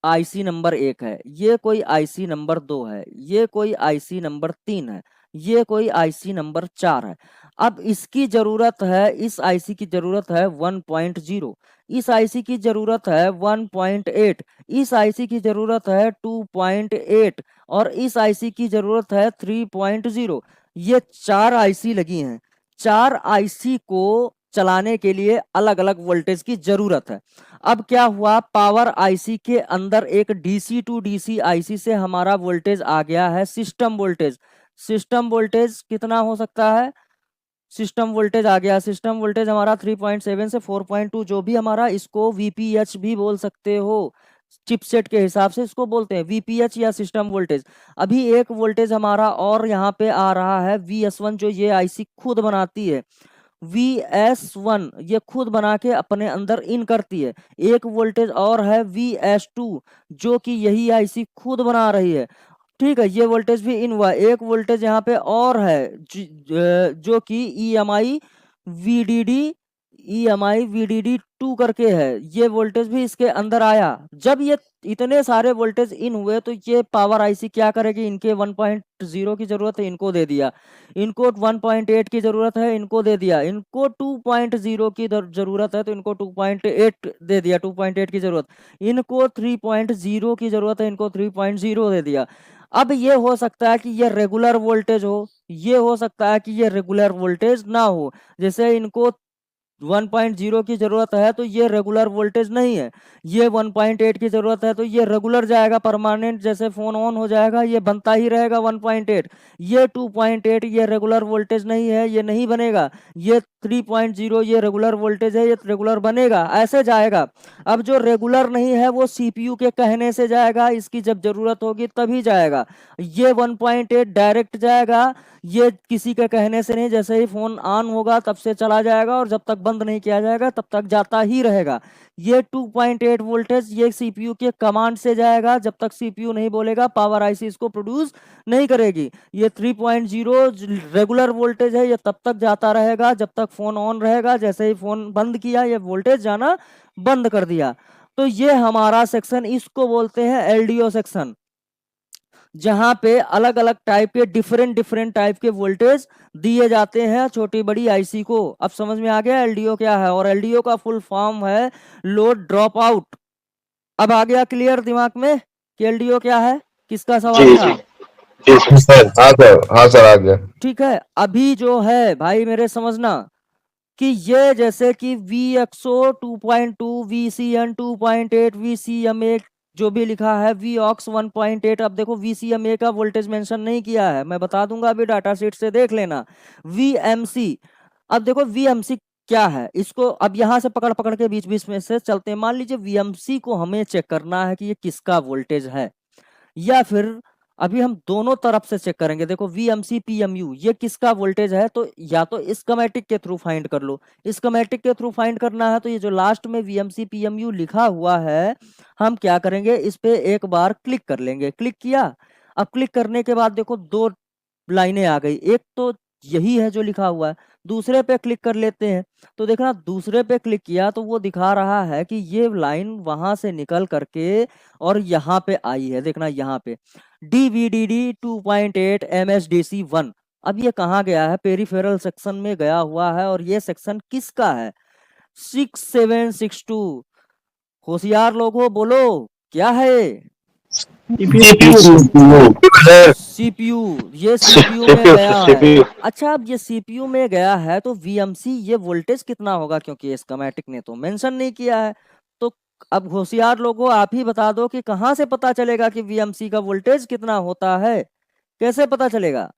IC नंबर 1 है, ये कोई IC नंबर 2 है, ये कोई IC नंबर 3 है, ये कोई IC नंबर 4 है। अब इसकी जरूरत है, इस IC की जरूरत है 1.0, इस IC की जरूरत है 1.8, इस IC की जरूरत है 2.8 और इस IC की जरूरत है 3.0। ये 4 IC लगी हैं, 4 IC को चलाने के लिए अलग अलग वोल्टेज की जरूरत है। अब क्या हुआ, पावर IC के अंदर एक DC टू DC IC से हमारा वोल्टेज आ गया है सिस्टम वोल्टेज। सिस्टम वोल्टेज कितना हो सकता है, सिस्टम वोल्टेज आ गया, सिस्टम वोल्टेज हमारा 3.7 से 4.2, जो भी हमारा, इसको VPH भी बोल सकते हो, चिपसेट के हिसाब से इसको बोलते हैं VPH या सिस्टम वोल्टेज। अभी एक वोल्टेज हमारा और यहाँ पे आ रहा है VS1, जो ये IC खुद बनाती है, VS1 ये खुद बना के अपने अंदर इन करती है। एक वोल्टेज और है VS2 जो कि यही IC खुद बना रही है, ठीक है, ये वोल्टेज भी इन हुआ। एक वोल्टेज यहाँ पे और है जो कि EMI VDD 2 करके है, ये वोल्टेज भी इसके अंदर आया। जब ये इतने सारे वोल्टेज इन हुए तो ये पावर आईसी क्या करेगी, इनके 1.0 की जरूरत है, इनको दे दिया। इनको 1.8 की जरूरत है, इनको दे दिया। इनको 2.0 की जरूरत है तो इनको 2.8 दे दिया, 2.8 की जरूरत। इनको 3.0 की जरूरत है, इनको 3.0 दे दिया। अब ये हो सकता है कि ये रेगुलर वोल्टेज हो, ये हो सकता है कि ये रेगुलर वोल्टेज ना हो। जैसे इनको 1.0 की जरूरत है तो ये रेगुलर वोल्टेज नहीं है। ये 1.8 की जरूरत है तो ये रेगुलर जाएगा, परमानेंट, जैसे फोन ऑन हो जाएगा ये बनता ही रहेगा 1.8। ये 2.8 ये रेगुलर वोल्टेज नहीं है, ये नहीं बनेगा। ये 3.0 ये रेगुलर वोल्टेज है, ये रेगुलर बनेगा, ऐसे जाएगा। अब जो रेगुलर नहीं है वो सीपीयू के कहने से जाएगा, इसकी जब जरूरत होगी तभी जाएगा। ये 1.8 डायरेक्ट जाएगा, ये किसी के कहने से नहीं, जैसे ही फोन ऑन होगा तब से चला जाएगा और जब तक बंद नहीं किया जाएगा तब तक जाता ही रहेगा। ये 2.8 वोल्टेज ये सीपीयू के कमांड से जाएगा, जब तक सीपीयू नहीं बोलेगा पावर आईसी इसको प्रोड्यूस नहीं करेगी। ये 3.0 रेगुलर वोल्टेज है, ये तब तक जाता रहेगा जब तक फोन ऑन रहेगा। जैसे ही फोन बंद किया ये वोल्टेज जाना बंद कर दिया। तो ये हमारा सेक्शन, इसको बोलते हैं एलडीओ सेक्शन, जहां पे अलग अलग टाइप के डिफरेंट टाइप के वोल्टेज दिए जाते हैं छोटी बड़ी आईसी को। अब समझ में आ गया एलडीओ क्या है, और एलडीओ का फुल फॉर्म है लोड ड्रॉप आउट। अब आ गया क्लियर दिमाग में कि एलडीओ क्या है, किसका सवाल था? सर हाँ सर आ गया। ठीक है, अभी जो है भाई मेरे समझना कि ये जैसे कि VXO 2.2 VCN 2.8 VCMA जो भी लिखा है, VOX 1.8। अब देखो VCMA का वोल्टेज मेंशन नहीं किया है, मैं बता दूंगा अभी, डाटा शीट से देख लेना। VMC, अब देखो VMC क्या है, इसको अब यहां से पकड़ पकड़ के बीच बीच में से चलते हैं। मान लीजिए VMC को हमें चेक करना है कि ये किसका वोल्टेज है, या फिर अभी हम दोनों तरफ से चेक करेंगे। देखो VMC PMU ये किसका वोल्टेज है, तो या तो स्कीमेटिक के थ्रू फाइंड कर लो। स्कीमेटिक के थ्रू फाइंड करना है तो ये जो लास्ट में VMC PMU लिखा हुआ है, हम क्या करेंगे, इस पे एक बार क्लिक कर लेंगे। क्लिक किया, अब क्लिक करने के बाद देखो दो लाइनें आ गई, एक तो यही है जो लिखा हुआ है, दूसरे पे क्लिक कर लेते हैं तो देखना दूसरे पे क्लिक किया तो वो दिखा रहा है कि ये लाइन वहां से निकल करके और यहाँ पे आई है। देखना यहाँ पे DVDD 2.8 MSDC 1। अब ये कहाँ गया है, पेरिफेरल सेक्शन में गया हुआ है, और ये सेक्शन किसका है, 6762। होशियार लोगों बोलो क्या है, सीपीयू। ये सीपीयू में गया है। अच्छा, अब ये सीपीयू में गया है तो VMC ये वोल्टेज कितना होगा, क्योंकि स्कीमेटिक ने तो मेंशन नहीं किया है। तो अब होशियार लोगों आप ही बता दो कि कहां से पता चलेगा कि VMC का वोल्टेज कितना होता है, कैसे पता चलेगा,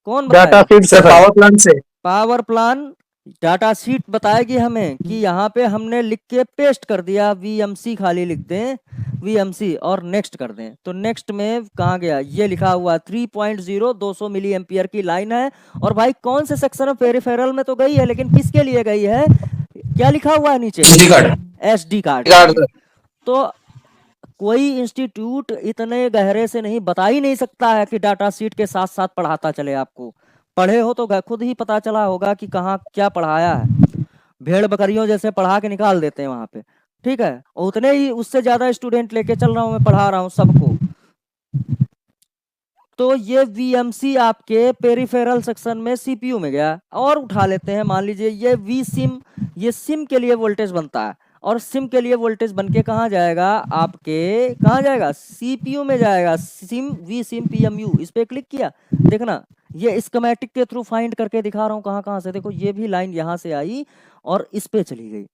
कौन डाटा बताएगा? फीड से, पावर प्लांट से। पावर प्लान डाटा शीट बताएगी हमें कि यहाँ पे हमने लिख के पेस्ट कर दिया, VMC खाली लिख दें VMC और नेक्स्ट कर दें। तो नेक्स्ट में कहाँ गया, ये लिखा हुआ 3.0 200 मिली एम्पियर की लाइन है। और भाई कौन से सेक्शन ऑफ पेरिफेरल में तो गई है, लेकिन किसके लिए गई है, क्या लिखा हुआ है नीचे, SD कार्ड। तो कोई इंस्टीट्यूट इतने गहरे से नहीं बता ही नहीं सकता है कि डाटा शीट के साथ साथ पढ़ाता चले। आपको पढ़े हो तो खुद ही पता चला होगा कि कहाँ क्या पढ़ाया है। भेड़ बकरियों जैसे पढ़ा के निकाल देते हैं वहां पे, ठीक है, और उतने ही उससे ज्यादा स्टूडेंट लेके चल रहा हूं, मैं पढ़ा रहा हूं सबको। तो ये VMC आपके पेरिफेरल सेक्शन में CPU में गया। और उठा लेते हैं, मान लीजिए ये VSIM, ये सिम के लिए वोल्टेज बनता है, और सिम के लिए वोल्टेज बनके कहाँ जाएगा, आपके कहाँ जाएगा, CPU में जाएगा। सिम VSIM PMU, इस पे क्लिक किया, देखना ये स्कीमेटिक के थ्रू फाइंड करके दिखा रहा हूँ कहाँ कहाँ से। देखो ये भी लाइन यहाँ से आई और इस पे चली गई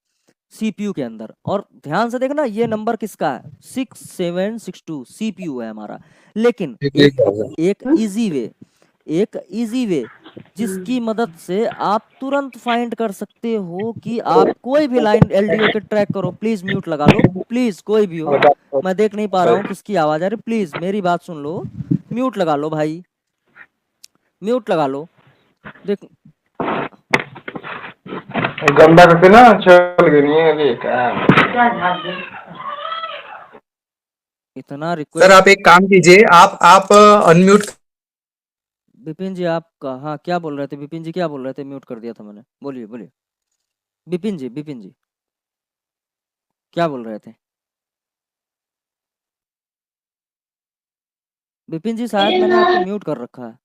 CPU के अंदर। और ध्यान से देखना ये नंबर किसका है, 6762 CPU है हमारा। लेकिन एक इजी वे जिसकी मदद से आप तुरंत फाइंड कर सकते हो कि आप कोई भी लाइन एलडीओ के ट्रैक करो। प्लीज म्यूट लगा लो, प्लीज, कोई भी हो, मैं देख नहीं पा रहा हूँ किसकी आवाज आ रही, प्लीज मेरी बात सुन लो, म्यूट लगा लो भाई, म्यूट लगा लो। देख गंदा करके ना चल गई है, इतना सर रिक्वेस्ट। आप एक काम कीजिए, आप अनम्यूट। विपिन जी आप हाँ क्या बोल रहे थे? विपिन जी क्या बोल रहे थे? म्यूट कर दिया था मैंने। बोलिए बोलिए विपिन जी, विपिन जी क्या बोल रहे थे? विपिन जी शायद मैंने आपको म्यूट कर रखा है।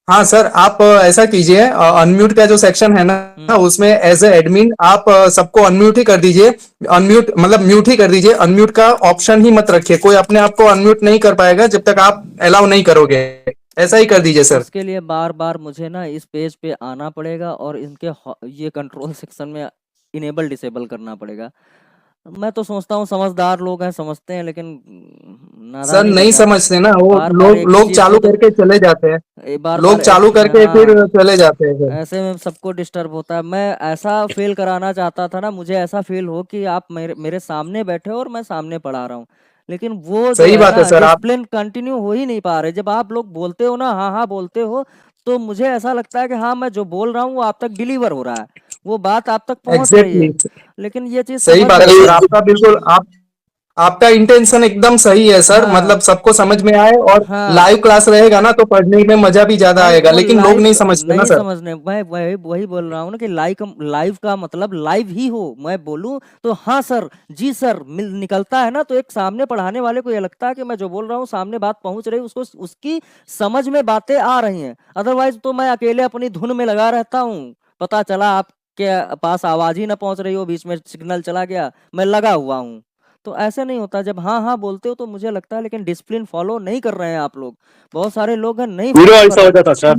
हाँ सर, आप ऐसा कीजिए, अनम्यूट का जो सेक्शन है ना, उसमें एज ए एडमिन आप सबको अनम्यूट ही कर दीजिए। अनम्यूट मतलब म्यूट ही कर दीजिए, अनम्यूट का ऑप्शन ही मत रखिए। कोई अपने आप को अनम्यूट नहीं कर पाएगा जब तक आप अलाउ नहीं करोगे। ऐसा ही कर दीजिए सर। इसके लिए बार बार मुझे ना इस पेज पे आना पड़ेगा और इनके ये कंट्रोल सेक्शन में इनेबल डिसेबल करना पड़ेगा। मैं तो सोचता हूँ समझदार लोग हैं, समझते हैं, लेकिन सर नादानी नहीं बचा के समझते ना, वो बार बार लोग एक ही लोग चीज चालू को तो करके चले जाते हैं। बार लोग बार चालू करके फिर हाँ, चले जाते हैं फिर। ऐसे में सबको डिस्टर्ब होता है। मैं ऐसा फील कराना चाहता था ना, मुझे ऐसा फील हो कि आप मेरे मेरे सामने बैठे हो और मैं सामने पढ़ा रहा हूँ, लेकिन वो जो सही है बात है ना सर। आप डिसिप्लिन कंटिन्यू हो ही नहीं पा रहे। जब आप लोग बोलते हो ना हाँ हाँ बोलते हो, तो मुझे ऐसा लगता है कि हाँ मैं जो बोल रहा हूँ वो आप तक डिलीवर हो रहा है, वो बात आप तक पहुंच रही एग्जैक्टली है, लेकिन ये चीज सही समझ बात है नहीं सर। रहे। आपका बिल्कुल आपका इंटेंशन एकदम सही है सर, हाँ मतलब सबको समझ में आए। और हाँ, लाइव क्लास रहेगा ना तो पढ़ने में मजा भी ज्यादा भाई आएगा, वो लेकिन लोग नहीं लाइव समझते ना नहीं सर। समझने, मैं वही वही बोल रहा हूँ ना कि लाइव लाइव का मतलब लाइव ही हो। मैं बोलूँ तो हाँ सर जी सर निकलता है ना, तो एक सामने पढ़ाने वाले को ये लगता है कि मैं जो बोल रहा हूँ सामने बात पहुंच रही है, उसको उसकी समझ में बातें आ रही हैं। अदरवाइज तो मैं अकेले अपनी धुन में लगा रहता हूँ, पता चला आपके पास आवाज ही ना पहुंच रही हो, बीच में सिग्नल चला गया, मैं लगा हुआ हूँ। तो ऐसे नहीं होता। जब हाँ हाँ बोलते हो तो मुझे लगता है, लेकिन डिसिप्लिन फॉलो नहीं कर रहे हैं आप लोग। बहुत सारे लोग हैं नहीं वीडियो फॉलो कर ऐसा हो रहे। जाता सर।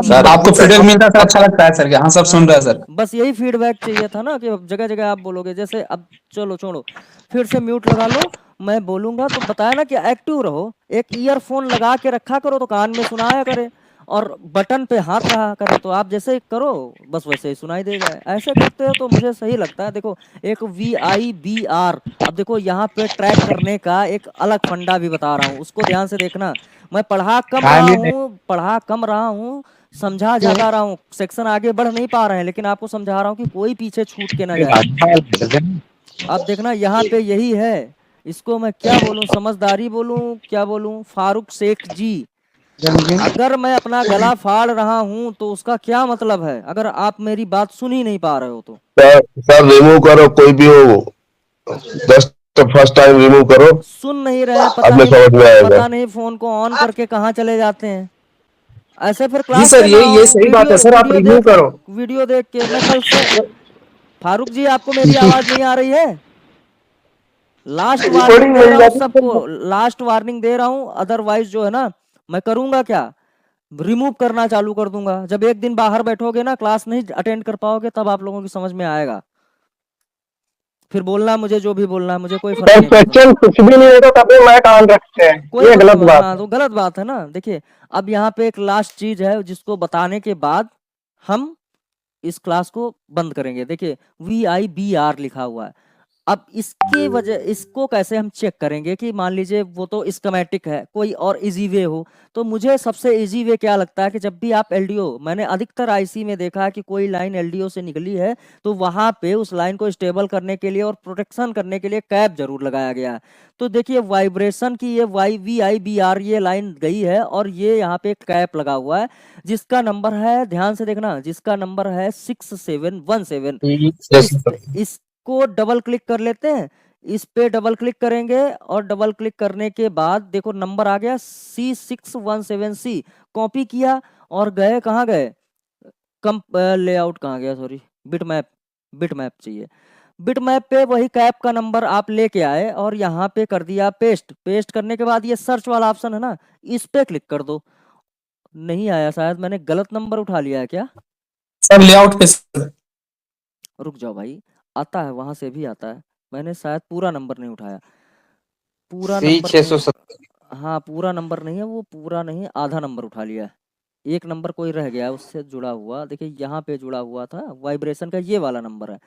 सर आपको फीडबैक मिलता है, अच्छा लगता है सर। हाँ सब सुन रहा है सर। बस यही फीडबैक चाहिए था ना कि जगह जगह आप बोलोगे। जैसे अब चलो छोड़ो, फिर से म्यूट लगा लो, मैं बोलूंगा तो बताया ना कि एक्टिव रहो। एक ईयरफोन लगा के रखा करो तो कान में सुनाया करे, और बटन पे हाथ रहा करे, तो आप जैसे करो बस वैसे ही सुनाई देगा। ऐसे करते हो तो मुझे सही लगता है। देखो एक VIBR, अब देखो यहाँ पे ट्रैक करने का एक अलग फंडा भी बता रहा हूँ, उसको ध्यान से देखना। मैं पढ़ा कम रहा हूँ, समझा ज्यादा रहा हूँ। सेक्शन आगे बढ़ नहीं पा रहे हैं, लेकिन आपको समझा रहा हूँ कि कोई पीछे छूट के ना जाए। अब देखना यहाँ पे यही है। इसको मैं क्या बोलूं, समझदारी बोलूं, क्या बोलूं? फारूक शेख जी, अगर मैं अपना गला फाड़ रहा हूं तो उसका क्या मतलब है, अगर आप मेरी बात सुन ही नहीं पा रहे हो तो? सर रिमूव करो कोई भी हो, जस्ट फर्स्ट टाइम रिमूव करो, सुन नहीं रहे, अब में समझ में आएगा। पता नहीं फोन को ऑन करके कहाँ चले जाते हैं। ऐसे फिर जी क्लास सर, पे ना ये आओ। सही बात है वीडियो सर, आप वीडियो रिव्यू देख करो। वीडियो देख के मैं कल से। फारूक जी आपको मेरी आवाज नहीं आ रही है? लास्ट वार्निंग रिकॉर्डिंग दे मिल रहा हूँ जाती है सबको, सर। लास्ट वार्निंग दे रहा हूँ। अदरवाइज जो है ना, मैं करूंगा क्या, रिमूव करना चालू कर दूंगा। जब एक दिन बाहर बैठोगे ना, क्लास नहीं अटेंड कर पाओगे, तब आप लोगों की समझ में आएगा। फिर बोलना मुझे जो भी बोलना है, मुझे कोई फर्क सर नहीं पड़ता। क्वेश्चन कुछ भी नहीं होता तब भी माइक ऑन रखते हैं, कोई ये गलत मतलब बात हाँ, है। तो गलत बात है ना। देखिए अब यहाँ पे एक लास्ट चीज है जिसको बताने के बाद हम इस क्लास को बंद करेंगे। देखिए VIBR लिखा हुआ है। अब इसकी वजह, इसको कैसे हम चेक करेंगे कि मान लीजिए वो तो स्कीमेटिक है, कोई और इजी वे हो। तो मुझे सबसे इजी वे क्या लगता है कि जब भी आप LDO, मैंने अधिकतर IC में देखा है कि कोई लाइन LDO से निकली है तो वहां पे उस लाइन को स्टेबल करने के लिए और प्रोटेक्शन करने के लिए कैप जरूर लगाया गया है। तो देखिए वाइब्रेशन की ये VIBR ये लाइन गई है और ये यहाँ पे कैप लगा हुआ है, जिसका नंबर है, ध्यान से देखना, जिसका नंबर है 6717। इसको डबल क्लिक कर लेते हैं। इस पे डबल क्लिक करेंगे और डबल क्लिक करने के बाद देखो नंबर आ गया C617C। कॉपी किया और गए, कहाँ गए, कम लेआउट कहाँ गया, सॉरी, बिटमैप, बिटमैप चाहिए। बिटमैप पे वही कैप का नंबर आप लेके आए और यहाँ पे कर दिया पेस्ट। पेस्ट करने के बाद ये सर्च वाला ऑप्शन है ना, इस पे क्लिक कर दो। नहीं आया, शायद मैंने गलत नंबर उठा लिया है क्या? सर लेआउट पे सर। रुक जाओ भाई, आता है, वहां से भी आता है। मैंने शायद पूरा नंबर नहीं उठाया, पूरा नंबर नहीं। हाँ पूरा नंबर नहीं है वो, पूरा नहीं, आधा नंबर उठा लिया है। एक नंबर कोई रह गया उससे जुड़ा हुआ। देखिए यहाँ पे जुड़ा हुआ था वाइब्रेशन का, ये वाला नंबर है।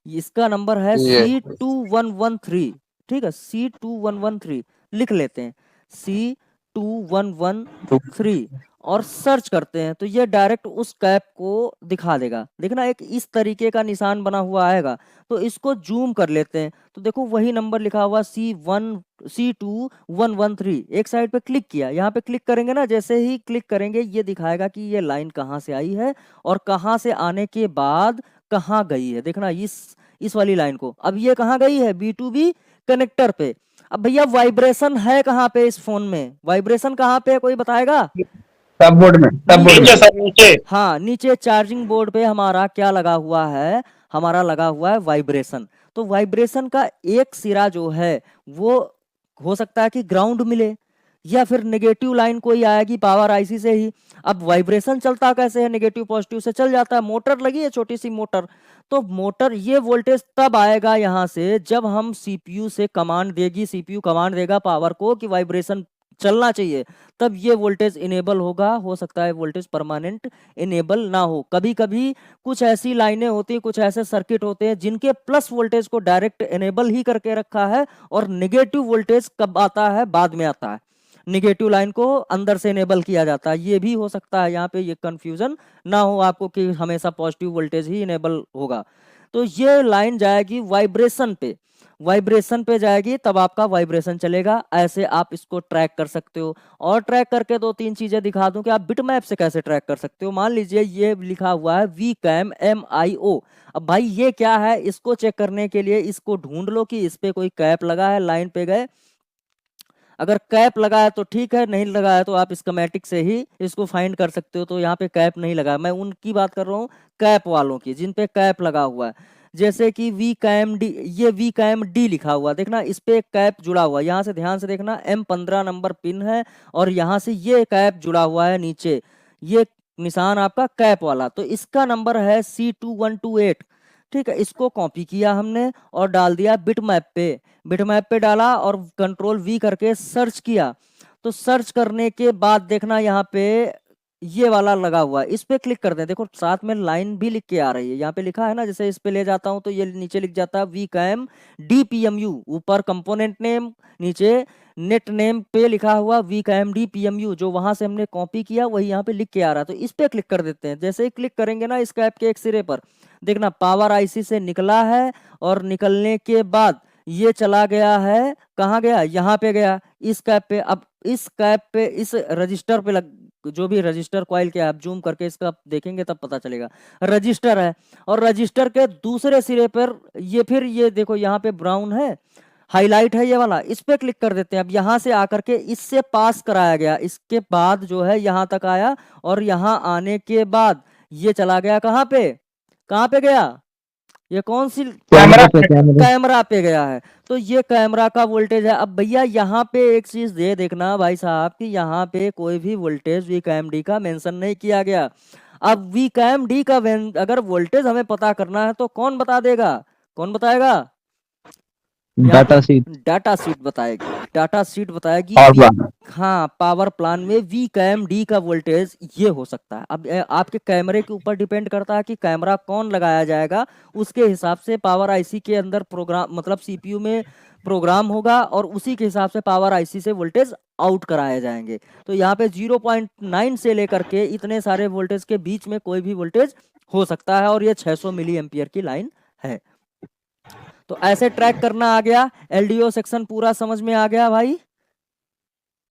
इसका नंबर है C2113। ठीक है, C2113 लिख लेते हैं, C2113। और सर्च करते हैं तो ये डायरेक्ट उस कैप को दिखा देगा। देखना एक इस तरीके का निशान बना हुआ आएगा, तो इसको जूम कर लेते हैं तो देखो वही नंबर लिखा हुआ C2113। एक साइड पे क्लिक किया, यहाँ पे क्लिक करेंगे ना, जैसे ही क्लिक करेंगे ये दिखाएगा कि ये लाइन कहाँ से आई है और कहाँ से आने के बाद कहाँ गई है। देखना इस वाली लाइन को, अब ये कहाँ गई है, B2B कनेक्टर पे। अब भैया वाइब्रेशन है कहाँ पे इस फोन में, वाइब्रेशन कहाँ पे है कोई बताएगा? सब बोर्ड में, सब बोर्ड में सर नीचे। हाँ, नीचे चार्जिंग बोर्ड पे हमारा क्या लगा हुआ है, हमारा लगा हुआ है वाइब्रेशन। तो वाइब्रेशन का एक सिरा जो है वो हो सकता है कि ग्राउंड मिले या फिर नेगेटिव लाइन कोई आएगी पावर आईसी से ही। अब वाइब्रेशन चलता कैसे है, नेगेटिव पॉजिटिव से चल जाता है। मोटर लगी है छोटी सी मोटर, तो मोटर ये वोल्टेज तब आएगा यहाँ से जब हम सीपीयू से कमांड देगी, सीपीयू कमांड देगा पावर को कि वाइब्रेशन चलना चाहिए, तब ये वोल्टेज इनेबल होगा। हो सकता है वोल्टेज परमानेंट इनेबल ना हो, कभी कभी कुछ ऐसी लाइनें होती हैं, कुछ ऐसे सर्किट होते हैं जिनके प्लस वोल्टेज को डायरेक्ट इनेबल ही करके रखा है और नेगेटिव वोल्टेज कब आता है, बाद में आता है। नेगेटिव लाइन को अंदर से इनेबल किया जाता है, ये भी हो सकता है। यहाँ पे ये कंफ्यूजन ना हो आपको कि हमेशा पॉजिटिव वोल्टेज ही इनेबल होगा। तो ये लाइन जाएगी वाइब्रेशन पे, वाइब्रेशन पे जाएगी तब आपका वाइब्रेशन चलेगा। ऐसे आप इसको ट्रैक कर सकते हो। और ट्रैक करके 2-3 चीजें दिखा दूं कि आप बिटमैप से कैसे ट्रैक कर सकते हो। मान लीजिए ये लिखा हुआ है Vcam MIO। अब भाई ये क्या है, इसको चेक करने के लिए इसको ढूंढ लो कि इस पे कोई कैप लगा है। लाइन पे गए, अगर कैप लगा है तो ठीक है, नहीं लगा है तो आप स्कीमेटिक से ही इसको फाइंड कर सकते हो। तो यहाँ पे कैप नहीं लगा, मैं उनकी बात कर रहा हूँ कैप वालों की जिन पे कैप लगा हुआ है। जैसे कि Vcam D, ये Vcam D लिखा हुआ, देखना इस पे एक कैप जुड़ा हुआ है। यहाँ से ध्यान से देखना M15 नंबर पिन है और यहाँ से ये कैप जुड़ा हुआ है नीचे, ये निशान आपका कैप वाला। तो इसका नंबर है C2128। ठीक है, इसको कॉपी किया हमने और डाल दिया बिटमैप पे। बिटमैप पे डाला और कंट्रोल V करके सर्च किया। तो सर्च करने के बाद देखना यहाँ पे ये वाला लगा हुआ है, इस पे क्लिक करते हैं। देखो साथ में लाइन भी लिख के आ रही है, यहाँ पे लिखा है ना, जैसे इस पे ले जाता हूँ तो ये नीचे लिख जाता है Vcam DPMU, ऊपर कंपोनेंट नेम, नीचे नेट नेम पे लिखा हुआ Vcam DPMU। जो वहां से हमने कॉपी किया वही यहाँ पे लिख के आ रहा है, तो इस पे क्लिक कर देते हैं। जैसे ही क्लिक करेंगे ना इस कैप के एक सिरे पर, देखना पावर आईसी से निकला है और निकलने के बाद ये चला गया है, कहाँ गया, यहाँ पे गया, इस कैप पे। अब इस कैप पे, इस रजिस्टर पे जो भी रजिस्टर कॉइल के आप जूम करके इसका देखेंगे तब पता चलेगा, रजिस्टर है। और रजिस्टर के दूसरे सिरे पर ये फिर ये देखो यहाँ पे ब्राउन है, हाईलाइट है ये वाला, इस पे क्लिक कर देते हैं। अब यहाँ से आकर के इससे पास कराया गया, इसके बाद जो है यहाँ तक आया और यहाँ आने के बाद ये चला गया कहाँ पे, कहाँ पे गया, ये कौन सी कैमरा पे गया है। तो ये कैमरा का वोल्टेज है। अब भैया यहाँ पे एक चीज दे देखना भाई साहब कि यहाँ पे कोई भी वोल्टेज Vcam D का मेंशन नहीं किया गया। अब Vcam D का अगर वोल्टेज हमें पता करना है तो कौन बता देगा, कौन बताएगा, डाटा शीट, डाटा शीट बताएगी, डाटा शीट बताएगी। Power plan. हाँ, पावर प्लान में Vcam D का वोल्टेज ये हो सकता है। अब आपके कैमरे के ऊपर डिपेंड करता है कि कैमरा कौन लगाया जाएगा, उसके हिसाब से पावर आईसी के अंदर प्रोग्राम, मतलब सीपीयू में प्रोग्राम होगा और उसी के हिसाब से पावर आईसी से वोल्टेज आउट कराए जाएंगे। तो यहाँ पे 0.9 से लेकर के इतने सारे वोल्टेज के बीच में कोई भी वोल्टेज हो सकता है और ये 600 मिली एम्पियर की लाइन है। तो ऐसे ट्रैक करना आ गया, एलडीओ सेक्शन पूरा समझ में आ गया भाई।